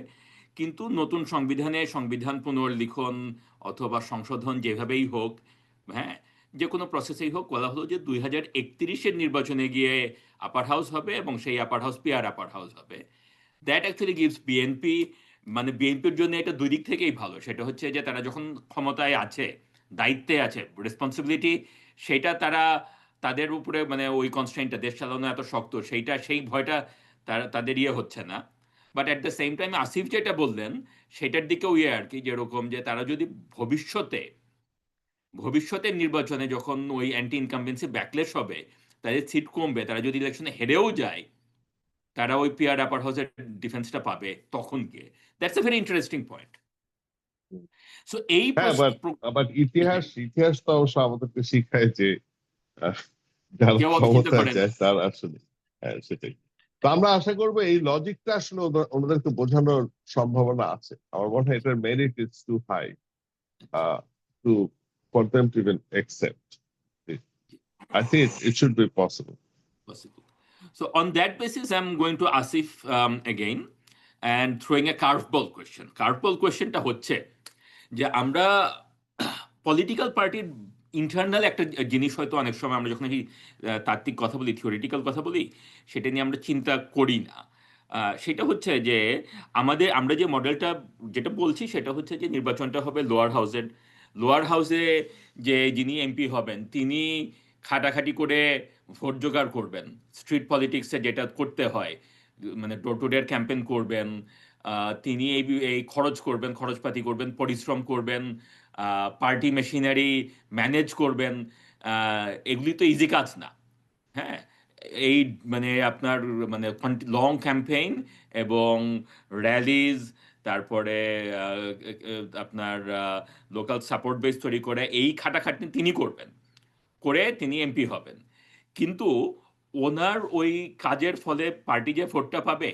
কিন্তু নতুন সংবিধানে সংবিধান পুনর্লিখন অথবা সংশোধন যেভাবেই হোক, হ্যাঁ, যে কোনো প্রসেসেই হোক, বলা হলো যে 2031-এর নির্বাচনে গিয়ে আপার হাউস হবে এবং সেই আপার হাউস পিআর আপার হাউস হবে। দ্যাট অ্যাকচুয়ালি গিভস বিএনপি, মানে বিএনপির জন্য এটা দুই দিক থেকেই ভালো। সেটা হচ্ছে যে তারা যখন ক্ষমতায় আছে, দায়িত্বে আছে, রেসপন্সিবিলিটি, সেটা তারা তাদের উপরে মানে ওই কনস্ট্রেন্টটা দেশ চালানো এত শক্ত, সেই ভয়টা তাদের ইয়ে হচ্ছে না। But at the same time Asif যেটা বললেন সেটার দিকেও ইয়ে আর কি, যেরকম যে তারা যদি ভবিষ্যতের নির্বাচনে যখন ওই অ্যান্টি ইনকামবেন্সি ব্যাকলেশ হবে, তাদের সিট কমবে, তারা যদি ইলেকশনে হেরেও যায়, তারা ওই পিয়ার আপার হাউসের ডিফেন্সটা পাবে তখন গিয়ে। That's a very interesting point. So এই হ্যাঁ, বাট ইতিহাস তো অবশ্য আমাদেরকে শিখায় যে আহ, যারা কেউ অত চিন্তা ক্ষমতায় করে না। যায় তারা আসলে, হ্যাঁ সেটাই। তো আমরা আশা করবো এই লজিকটা আসলে ওনাদেরকে বোঝানোর সম্ভাবনা আছে। আমার মনে হয় এটার merit is too high to for them to even accept. I think it should be possible. Possible. So on that basis, I'm going to Asif again and throwing a curveball question. Curveball questionটা হচ্ছে যে আমরা political পার্টির internal একটা জিনিস হয়তো অনেক সময় আমরা যখন এই তাত্ত্বিক কথা বলি, থিওরিটিক্যাল কথা বলি, সেটা নিয়ে আমরা চিন্তা করি না। সেটা হচ্ছে যে আমরা যে মডেলটা যেটা বলছি সেটা হচ্ছে যে নির্বাচনটা হবে লোয়ার হাউসে যে যিনি এমপি হবেন তিনি খাটাখাটি করে ভোট জোগাড় করবেন, স্ট্রিট পলিটিক্সে যেটা করতে হয়, মানে ডোর টু ডোর ক্যাম্পেইন করবেন, তিনি এই খরচপাতি করবেন, পরিশ্রম করবেন, পার্টি মেশিনারি ম্যানেজ করবেন। এগুলি তো ইজি কাজ না। হ্যাঁ, এই মানে আপনার মানে লং ক্যাম্পেইন এবং র্যালিজ, তারপরে আপনার লোকাল সাপোর্ট বেস তৈরি করে এই খাটাখাটনি তিনি করবেন, করে তিনি এমপি হবেন। কিন্তু ওনার ওই কাজের ফলে পার্টি যে ভোটটা পাবে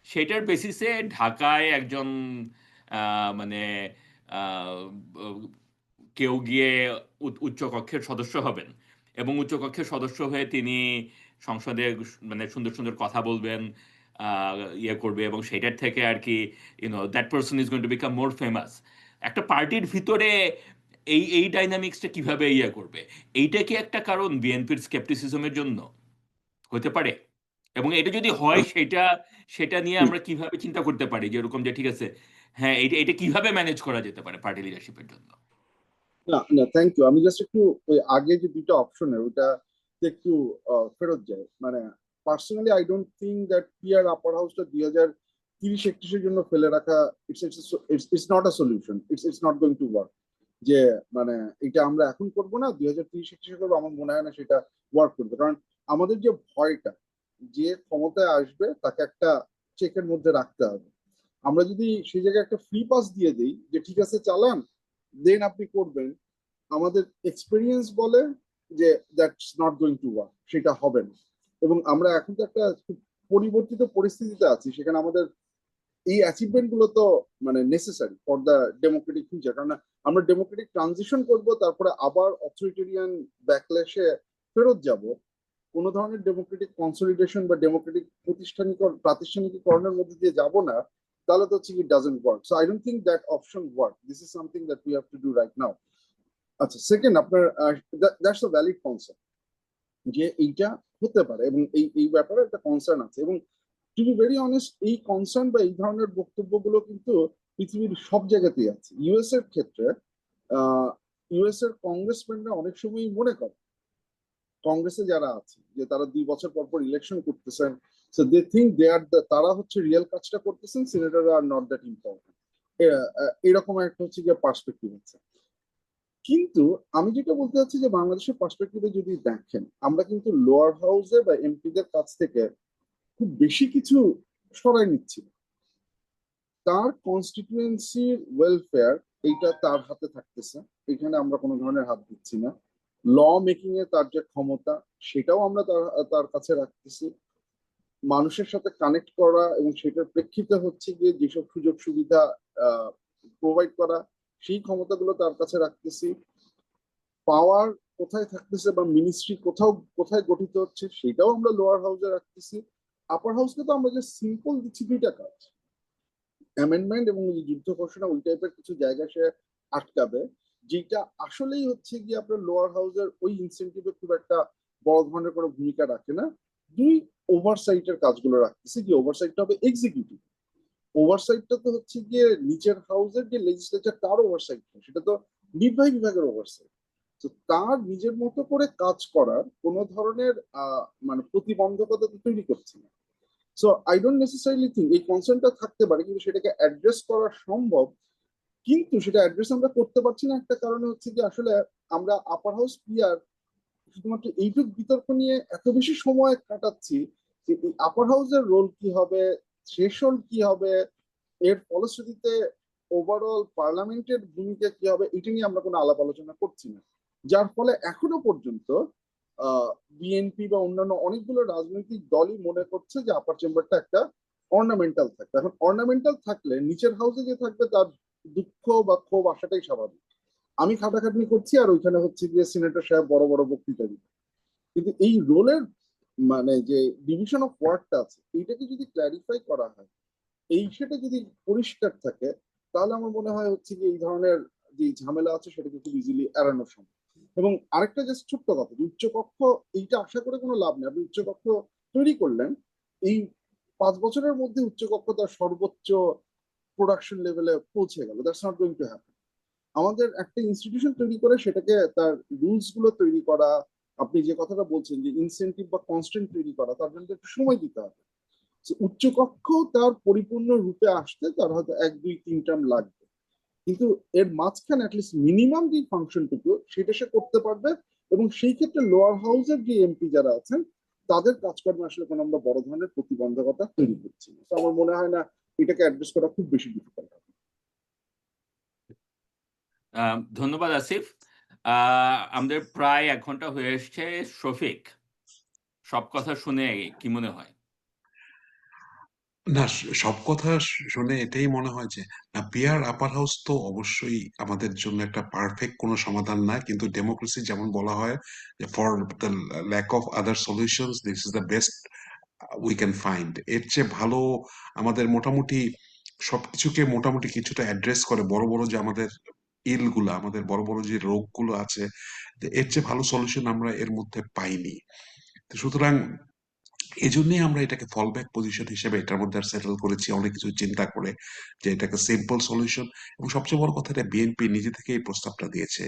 সেটার বেসিসে ঢাকায় একজন মানে আহ, কেউ গিয়ে উচ্চকক্ষের সদস্য হবেন এবং উচ্চকক্ষের সদস্য হয়ে তিনি সংসদে মানে সুন্দর সুন্দর কথা বলবেন, ইয়ে করবে, এবং সেটার থেকে আর কি that person is going to become more famous. একটা পার্টির ভিতরে এই এই ডাইনামিক্সটা কিভাবে ইয়ে করবে, এইটা কি একটা কারণ বিএনপির স্কেপটিসিজমের জন্য হতে পারে? এবং এটা যদি হয় সেটা সেটা নিয়ে আমরা কিভাবে চিন্তা করতে পারি যে এরকম যে ঠিক আছে, হ্যাঁ এটা এটা কিভাবে ম্যানেজ করা যেতে পারে পার্টি লিডারশিপের জন্য? না না, থ্যাংক ইউ। আমি জাস্ট একটু ওই আগে যে দুইটা অপশনের ওটা একটু ফেরত যায়। মানে personally I don't think that PR upper হাউসটা 2030-31-এর জন্য ফেলে রাখা it's not a solution, it's not going to work. যে মানে এটা আমরা এখন করব না, 2030-31 করবো, আমার মনে হয় না সেটা ওয়ার্ক করবে। কারণ আমাদের যে ভয়টা, যে ক্ষমতায় আসবে তাকে একটা চেকের মধ্যে রাখতে হবে। আমরা যদি সেই জায়গায় একটা ফ্রি পাস দিয়ে দিই যে ঠিক আছে চালান, দেন আপনি করবেন, আমাদের এক্সপিরিয়েন্স বলে যে that's not going to work, সেটা হবে না। এবং আমরা এখন তো একটা খুব পরিবর্তিত পরিস্থিতিতে আছি, সেখানে আমাদের এই অ্যাচিভমেন্ট গুলো তো মানে necessary for the Democratic future. কারণ আমরা ডেমোক্রেটিক ট্রানজিশন করব, তারপরে আবার অথরিটেরিয়ান ব্যাকল্যাশে ফেরত যাব। কোনো ধরনের ডেমোক্রেটিক কনসলিডেশন বা ডেমোক্রেটিক প্রাতিষ্ঠানিকীকরণের মধ্যে দিয়ে যাব না, তাহলে তো হচ্ছে it doesn't work. So I don't think that option work. This is something that we have to do right now. আচ্ছা, সেকেন্ড, আপনার দ্যাটস আ ভ্যালিড কনসার্ন যে এইটা হতে পারে, এবং এই এই ব্যাপারে একটা কনসার্ন আছে। এবং টু বি ভেরি অনেস্ট, এই কনসার্ন বা এই ধরনের বক্তব্যগুলো কিন্তু পৃথিবীর সব জায়গাতেই আছে। ইউএস এর ক্ষেত্রে ইউএস এর কংগ্রেসম্যানরা অনেক সময়ই মনে করে, কংগ্রেসে যারা আছে, যে তারা 2 বছর পর পর ইলেকশন করতেছেন, সো দে থিঙ্ক দে আর তারা হচ্ছে রিয়েল কাজটা করতেছেন, senator are not that important. এরকম একটা হচ্ছে গিয়ে পার্সপেক্টিভ আছে। কিন্তু আমি যেটা বলতে চাচ্ছি যে বাংলাদেশের পার্সপেক্টিভে যদি দেখেন, আমরা কিন্তু লোয়ার হাউসে বা এমপিদের কাছ থেকে খুব বেশি কিছু সরাই নিচ্ছি। তার কনস্টিটিউয়েন্সির ওয়েলফেয়ার এইটা তার হাতে থাকতেছে, এখানে আমরা কোনো ধরনের হাত দিচ্ছি না। ল মেকিং এ তার যে ক্ষমতা, সেটাও আমরা তার কাছে রাখতেছি। মানুষের সাথে কানেক্ট করা এবং সেটার প্রেক্ষিতে হচ্ছে গিয়ে যেসব সুযোগ সুবিধা প্রোভাইড করা, সেই ক্ষমতাগুলো তার কাছে রাখতেছি। পাওয়ার কোথায় থাকতেছে বা মিনিস্ট্রি কোথায় গঠিত হচ্ছে, সেটাও আমরা লোয়ার হাউসে রাখতেছি। আপার হাউসকে তো আমরা যে সিম্পল দিচ্ছি দুইটা কাজ, অ্যামেন্ডমেন্ট এবং যুদ্ধ ঘোষণা, ওই টাইপের কিছু জায়গা সে আটকাবে, যেটা আসলেই হচ্ছে গিয়ে আপনার লোয়ার হাউসের ওই ইনসেন্টিভে খুব একটা বড় ধরনের কোনো ভূমিকা রাখে না। দুই, ওভারসাইটের কাজগুলো রাখতেছি, যে ওভারসাইটটা হবে এক্সিকিউটিভ। ওভারসাইটটা তো হচ্ছে গিয়ে নিচের হাউসের যে লেজিসলেচার, তার ওভারসাইট, সেটা তো নির্বাহী বিভাগের ওভারসাইট। তো তার নিজের মতো করে কাজ করার কোনো ধরনের মানে প্রতিবন্ধকতা তো তৈরি করছে না। So I don't necessarily think এই কনসার্নটা থাকতে পারে, কিন্তু সেটাকে অ্যাড্রেস করা সম্ভব। কিন্তু সেটা অ্যাড্রেস আমরা করতে পারছি না একটা কারণে হচ্ছে কি, আসলে আমরা আপার হাউস পিআর শুধুমাত্র এইটুক বিতর্ক নিয়ে এত বেশি সময় কাটাচ্ছি যে এই আপার হাউসের রোল কি হবে, থ্রেশহোল্ড কি হবে, এর ফলশ্রুতিতে ওভারঅল পার্লামেন্টের ভূমিকা কি হবে, এটা নিয়ে আমরা কোনো আলাপ আলোচনা করছি না। যার ফলে এখনো পর্যন্ত বিএনপি বা অন্যান্য অনেকগুলো রাজনৈতিক দলই মনে করছে যে আপার চেম্বারটা একটা অর্নামেন্টাল থাকবে। এখন অর্নামেন্টাল থাকলে নিচের হাউসে যে থাকবে তার দুঃখ বা ক্ষোভ আসাটাই স্বাভাবিক। আমি খাটাখাটনি করছি আর ওইখানে হচ্ছে গিয়ে সিনেটর সাহেব বড় বড় বক্তৃতা দিবে। কিন্তু এই রোলের মানে যে ডিভিশন অফ ওয়ার্কটা আছে, এইটাকে যদি ক্ল্যারিফাই করা হয়, এই সেটা যদি পরিষ্কার থাকে, তাহলে আমার মনে হয় হচ্ছে যে এই ধরনের যে ঝামেলা আছে সেটাকে খুব ইজিলি এড়ানো সম্ভব। এবং আরেকটা জাস্ট ছোট্ট কথা, উচ্চকক্ষ এইটা আশা করে কোনো লাভ নেই। আপনি উচ্চকক্ষ তৈরি করলেন, এই 5 বছরের মধ্যে উচ্চকক্ষ তার সর্বোচ্চ প্রোডাকশন লেভেলে পৌঁছে গেল, that's not going to happen. আমাদের একটা ইনস্টিটিউশন তৈরি করে সেটাকে তার রুলস গুলো তৈরি করা, আপনি যে কথাটা বলছেন যে ইনসেন্টিভ বা কনস্ট্যান্ট তৈরি করা, তার জন্য একটু সময় দিতে হবে। উচ্চকক্ষ তার পরিপূর্ণ রূপে আসতে তার হয়তো 1, 2, 3 টার্ম লাগবে, কিন্তু এর মাঝখানে অ্যাটলিস্ট মিনিমাম যে ফাংশনটুকু সেটা সে করতে পারবে। এবং সেই ক্ষেত্রে লোয়ার হাউসের যে এমপি যারা আছেন, তাদের কাজকর্মে আসলে কোনো আমরা বড় ধরনের প্রতিবন্ধকতা তৈরি করছি না। তো আমার মনে হয় না এটাকে অ্যাড্রেস করা খুব বেশি ডিফিকাল্ট হবে। ধন্যবাদ আসিফ। আমাদের প্রায় ১ ঘন্টা হয়ে এসছে। শফিক, সব কথা শুনে কি মনে হয়? না, সব কথা শুনে এটাই মনে হয় যে না, পিয়ার আপার হাউস তো অবশ্যই আমাদের জন্য একটা পারফেক্ট কোনো সমাধান না, কিন্তু ডেমোক্রেসি যেমন বলা হয় যে for the lack of other solutions this is the best we can find. এর চেয়ে ভালো আমাদের মোটামুটি সবকিছুকে মোটামুটি কিছুটা অ্যাড্রেস করে বড় বড় যে আমাদের ইলগুলো, আমাদের বড় বড় যে রোগগুলো আছে, এর চেয়ে ভালো সলিউশন আমরা এর মধ্যে পাইনি। তো সুতরাং এই জন্যই আমরা এটাকে ফল ব্যাক পজিশন হিসেবে এটার মধ্যে সেটেল করেছি, অনেক কিছু চিন্তা করে যে এটাকে সিম্পল সলিউশন। এবং সবচেয়ে বড় কথা, এটা বিএনপি নিজে থেকে এই প্রস্তাবটা দিয়েছে,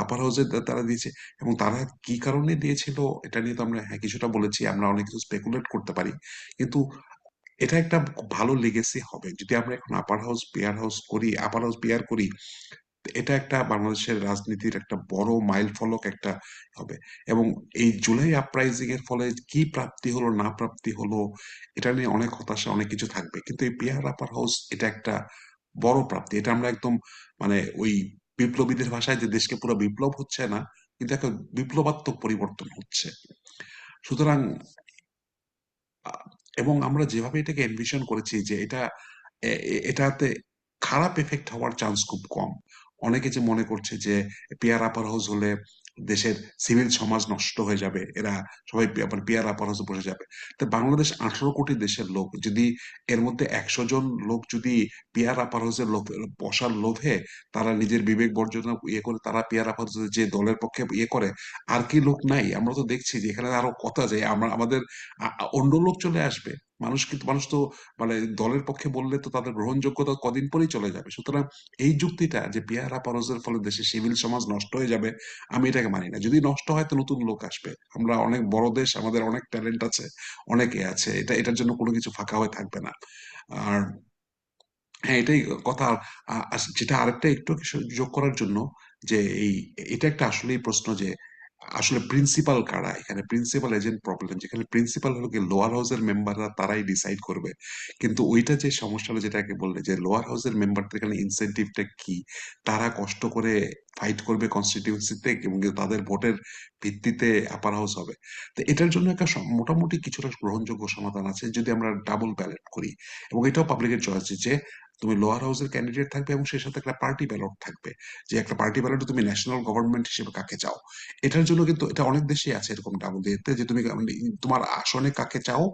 আপার হাউসের তারা দিয়েছে। এবং তারা কি কারণে দিয়েছিল এটা নিয়ে তো আমরা হ্যাঁ কিছুটা বলেছি, আমরা অনেক কিছু স্পেকুলেট করতে পারি, কিন্তু এটা একটা খুব ভালো লেগেসি হবে যদি আমরা এখন আপার হাউস পিয়ার হাউস করি, আপার হাউস পিয়ার করি। এটা একটা বাংলাদেশের রাজনীতির একটা বড় মাইল ফলক একটা হবে। এবং এই জুলাই আপরাইজিং এর ফলে কি প্রাপ্তি হলো না প্রাপ্তি হলো এটা নিয়ে অনেক হতাশা, অনেক কিছু থাকবে, কিন্তু এই পিয়ার আপার হাউস এটা একটা বড় প্রাপ্তি। এটা আমরা একদম মানে ওই বিপ্লবীদের ভাষায় যে দেশকে পুরো বিপ্লব হচ্ছে না, কিন্তু একটা বিপ্লবাত্মক পরিবর্তন হচ্ছে। সুতরাং আহ, এবং আমরা যেভাবে এটাকে এনভিশন করেছি যে এটাতে খারাপ এফেক্ট হওয়ার চান্স খুব কম। অনেকে যে মনে করছে যে পিয়ার আপার হাউস হলে দেশের সিভিল সমাজ নষ্ট হয়ে যাবে, এরা সবাই পিয়ার আপার হাউসে বসে যাবে। তো বাংলাদেশ 18 কোটি দেশের লোক, যদি এর মধ্যে 100 জন লোক যদি পিয়ার আপার হাউসের বসার লোভে তারা নিজের বিবেক বর্জন করে তারা পিয়ার আপার হাউসে যে দলের পক্ষে করে, আর কি লোক নাই? আমরা তো দেখছি যে এখানে আরো কথা যে আমরা আমাদের অন্য লোক চলে আসবে। মানুষ তো মানে দলের পক্ষে বললে তো তাদের গ্রহণযোগ্যতা কদিন পরেই চলে যাবে। সুতরাং এই যুক্তিটা যে পিয়ারা পারসের ফলে দেশের সিভিল সমাজ নষ্ট হয়ে যাবে, আমি এটাকে মানি না। যদি নষ্ট হয় তো নতুন লোক আসবে, আমরা অনেক বড় দেশ, আমাদের অনেক ট্যালেন্ট আছে, অনেকে আছে, এটার জন্য কোনো কিছু ফাঁকা হয়ে থাকবে না। আর হ্যাঁ, এটাই কথা। যেটা আরেকটা একটু যোগ করার জন্য যে এটা একটা আসলেই প্রশ্ন যে আসলে প্রিন্সিপাল কারা এখানে, প্রিন্সিপাল এজেন্ট প্রবলেম, যেখানে প্রিন্সিপাল হলো কি লোয়ার হাউসের মেম্বাররা, তারাই ডিসাইড করবে। কিন্তু ওইটা যে সমস্যাটা যেটাকে বললে যে লোয়ার হাউসের মেম্বারদের এখানে ইনসেনটিভটা কি, তারা কষ্ট করে ফাইট করবে কনস্টিটিউন্সিতে এবং তাদের ভোটের ভিত্তিতে আপার হাউস হবে। তো এটার জন্য একটা মোটামুটি কিছুটা গ্রহণযোগ্য সমাধান আছে যদি আমরা ডাবল ব্যালট করি। এবং এটাও পাবলিকের চয়েস যে তুমি লোয়ার হাউসের ক্যান্ডিডেট থাকবে এবং সেই সাথে একটা পার্টি ব্যালট থাকবে, যে একটা পার্টি ব্যালটে তুমি ন্যাশনাল গভর্নমেন্ট হিসেবে কাকে চাও। এটার জন্য কিন্তু এটা অনেক দেশেই আছে এরকম ডাবল দিতে, যে তুমি মানে তোমার আসনে কাকে চাও।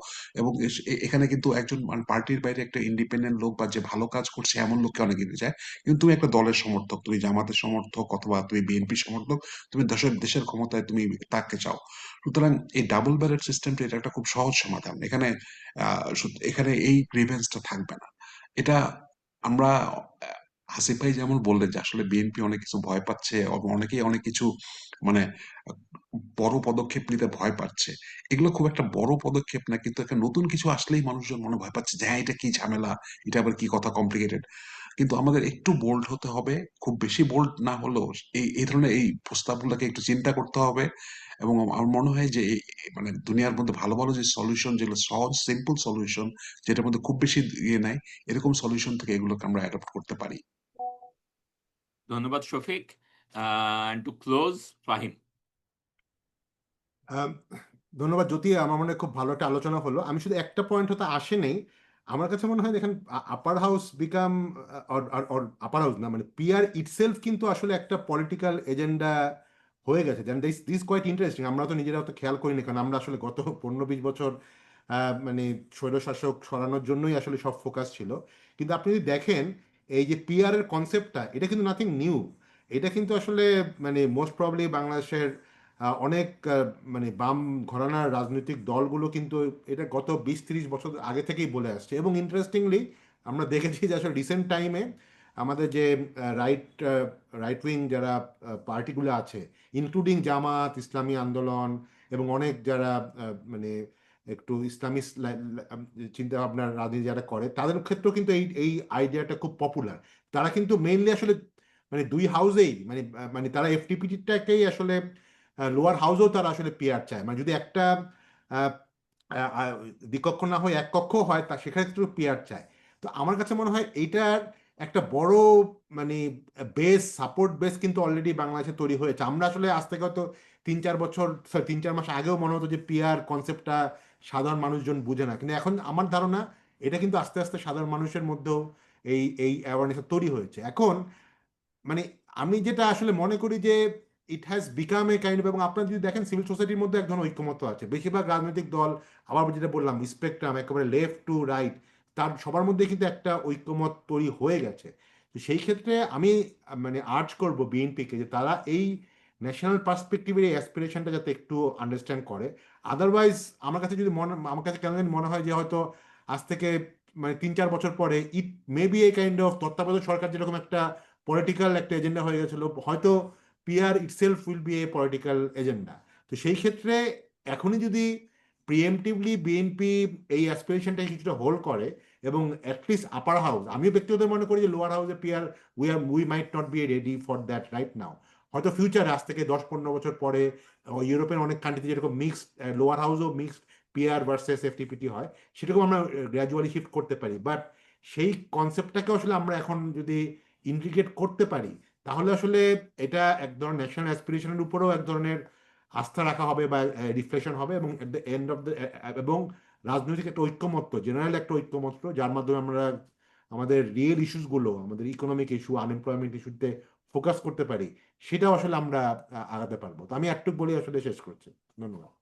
এবং এখানে কিন্তু একজন পার্টির বাইরে একটা ইন্ডিপেন্ডেন্ট লোক বা যে ভালো কাজ করছে এমন লোককে অনেকে দিতে চায়। কিন্তু তুমি একটা দলের সমর্থক, তুমি জামাতের সমর্থক অথবা তুমি বিএনপি সমর্থক, তুমি দেশের ক্ষমতায় তুমি তাকে চাও। সুতরাং এই ডাবল ব্যালট সিস্টেমটা এটা একটা খুব সহজ সমাধান। এখানে এই গ্রিভেন্সটা থাকবে না। এটা আমরা হাসিফ ভাই যেমন বললেন যে আসলে বিএনপি অনেক কিছু ভয় পাচ্ছে, অনেকেই অনেক কিছু মানে আহ, বড় পদক্ষেপ নিতে ভয় পাচ্ছে। এগুলো খুব একটা বড় পদক্ষেপ না, কিন্তু একটা নতুন কিছু আসলেই মানুষজন মনে ভয় পাচ্ছে যে হ্যাঁ এটা কি ঝামেলা, এটা আবার কি কথা, কমপ্লিকেটেড। কিন্তু আমাদের একটু বোল্ড হতে হবে, খুব বেশি বোল্ড না হলেও এই ধরনের এই প্রস্তাবগুলোকে একটু চিন্তা করতে হবে। এবং আমার মনে হয় যে মানে দুনিয়ার মধ্যে ভালো ভালো যে সলিউশন, যেগুলো সহজ সিম্পল সলিউশন, যেটার মধ্যে খুব বেশি ইয়ে নাই, এরকম সলিউশন থেকে এগুলোকে আমরা অ্যাডপ্ট করতে পারি। ধন্যবাদ Shafiq. To close, Fahim. Um, ধন্যবাদ জ্যোতি, আমার মনে হয় খুব ভালো একটা আলোচনা হলো। আমি শুধু একটা পয়েন্ট হতে আসেনি, আমার কাছে মনে হয় দেখেন আপার হাউস বিকাম আপার হাউস না, মানে পিআর ইটসেলফ কিন্তু আসলে একটা পলিটিক্যাল এজেন্ডা হয়ে গেছে। This quite interesting. আমরা তো নিজেরা তো খেয়াল করিনি, কারণ আমরা আসলে গত 15-20 বছর মানে স্বৈরশাসক সরানোর জন্যই আসলে সব ফোকাস ছিল। কিন্তু আপনি যদি দেখেন এই যে পিআর এর কনসেপ্টটা, এটা কিন্তু নাথিং নিউ। এটা কিন্তু আসলে মানে মোস্ট প্রবলি বাংলাদেশের অনেক মানে বাম ঘরানার রাজনৈতিক দলগুলো কিন্তু এটা গত 20-30 বছর আগে থেকেই বলে আসছে। এবং ইন্টারেস্টিংলি আমরা দেখেছি যে আসলে রিসেন্ট টাইমে আমাদের যে রাইট উইং যারা পার্টিগুলো আছে, ইনক্লুডিং জামাত, ইসলামী আন্দোলন এবং অনেক যারা মানে একটু ইসলামিস্ট চিন্তা ভাবনার রাজনীতি যারা করে, তাদের ক্ষেত্রেও কিন্তু এই এই আইডিয়াটা খুব পপুলার। তারা কিন্তু মেইনলি আসলে মানে দুই হাউসেই মানে মানে তারা এফটিপিটিটাকেই আসলে লোয়ার হাউসেও তারা আসলে পিআর চায়। মানে যদি একটা দ্বিকক্ষ না হয় এক কক্ষ হয়, তা সেখানে একটু পিয়ার চায়। তো আমার কাছে মনে হয় এইটার একটা বড় মানে বেস, সাপোর্ট বেস কিন্তু অলরেডি বাংলাদেশে তৈরি হয়েছে। আমরা আসলে আজ থেকে হয়তো 3-4 বছর, 3-4 মাস আগেও মনে হতো যে পিয়ার কনসেপ্টটা সাধারণ মানুষজন বুঝে না, কিন্তু এখন আমার ধারণা এটা কিন্তু আস্তে আস্তে সাধারণ মানুষের মধ্যেও এই অ্যাওয়ারনেস তৈরি হয়েছে এখন। মানে আমি যেটা আসলে মনে করি যে it has become a kind of, এবং আপনারা যদি দেখেন সিভিল সোসাইটির মধ্যে এক ধরনের ঐক্যমত্য আছে। বেশিরভাগ রাজনৈতিক দল, আবার যেটা বললাম স্পেকট্রাম একেবারে লেফট টু রাইট, তার সবার মধ্যে কিন্তু একটা ঐক্যমত তৈরি হয়ে গেছে। তো সেই ক্ষেত্রে আমি মানে আর্জ করব বিএনপিকে যে তারা এই ন্যাশনাল পার্সপেক্টিভের এই অ্যাসপিরেশনটা যাতে একটু আন্ডারস্ট্যান্ড করে। আদারওয়াইজ আমার কাছে কেন জানি মনে হয় যে হয়তো আজ থেকে মানে 3-4 বছর পরে ইট মে বি এই কাইন্ড অফ তত্ত্বাবধায়ক সরকার যেরকম একটা পলিটিক্যাল একটা এজেন্ডা হয়ে গেছিল, হয়তো PR itself will B a political agenda. তো সেই ক্ষেত্রে এখনই যদি প্রিএমটিভলি বিএনপি এই অ্যাসপিরেশনটাকে কিছুটা হোল্ড করে, এবং অ্যাটলিস্ট আপার হাউস, আমিও ব্যক্তিগত মনে করি যে লোয়ার হাউসে PR we might not be ready for that right now. হয়তো ফিউচারে আজ থেকে 10-15 বছর পরে ইউরোপের অনেক কান্ট্রিতে যেরকম মিক্সড লোয়ার হাউসও মিক্সড পিআর ভার্সেস এফটিপিটি হয়, সেরকম আমরা গ্র্যাজুয়ালি শিফট করতে পারি। বাট সেই কনসেপ্টটাকে আসলে আমরা এখন যদি ইন্টিগ্রেট করতে পারি, তাহলে আসলে এটা এক ধরনের ন্যাশনাল অ্যাসপিরেশনের উপরেও এক ধরনের আস্থা রাখা হবে বা রিফ্লেকশন হবে, এবং at the end of the, এবং রাজনৈতিক একটা ঐক্যমত্য, জেনারেল একটা ঐক্যমত্য, যার মাধ্যমে আমরা আমাদের রিয়েল ইস্যুসগুলো, আমাদের ইকোনমিক ইস্যু, আনএমপ্লয়মেন্ট ইস্যুতে ফোকাস করতে পারি, সেটাও আসলে আমরা আগাতে পারবো। তো আমি একটু বলে আসলে শেষ করছি। ধন্যবাদ।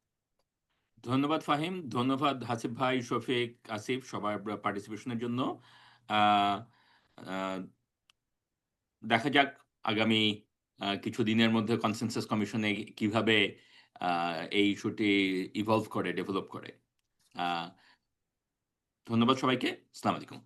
ধন্যবাদ ফাহিম, ধন্যবাদ হাসিফ ভাই, শফিক, আসিফ, সবার পার্টিসিপেশনের জন্য। আহ, আহ, দেখা যাক আগামী কিছু দিনের মধ্যে কনসেনসাস কমিশনে কিভাবে এই ইস্যুটি ইভলভ করে, ডেভেলপ করে। ধন্যবাদ সবাইকে। আসসালামু আলাইকুম।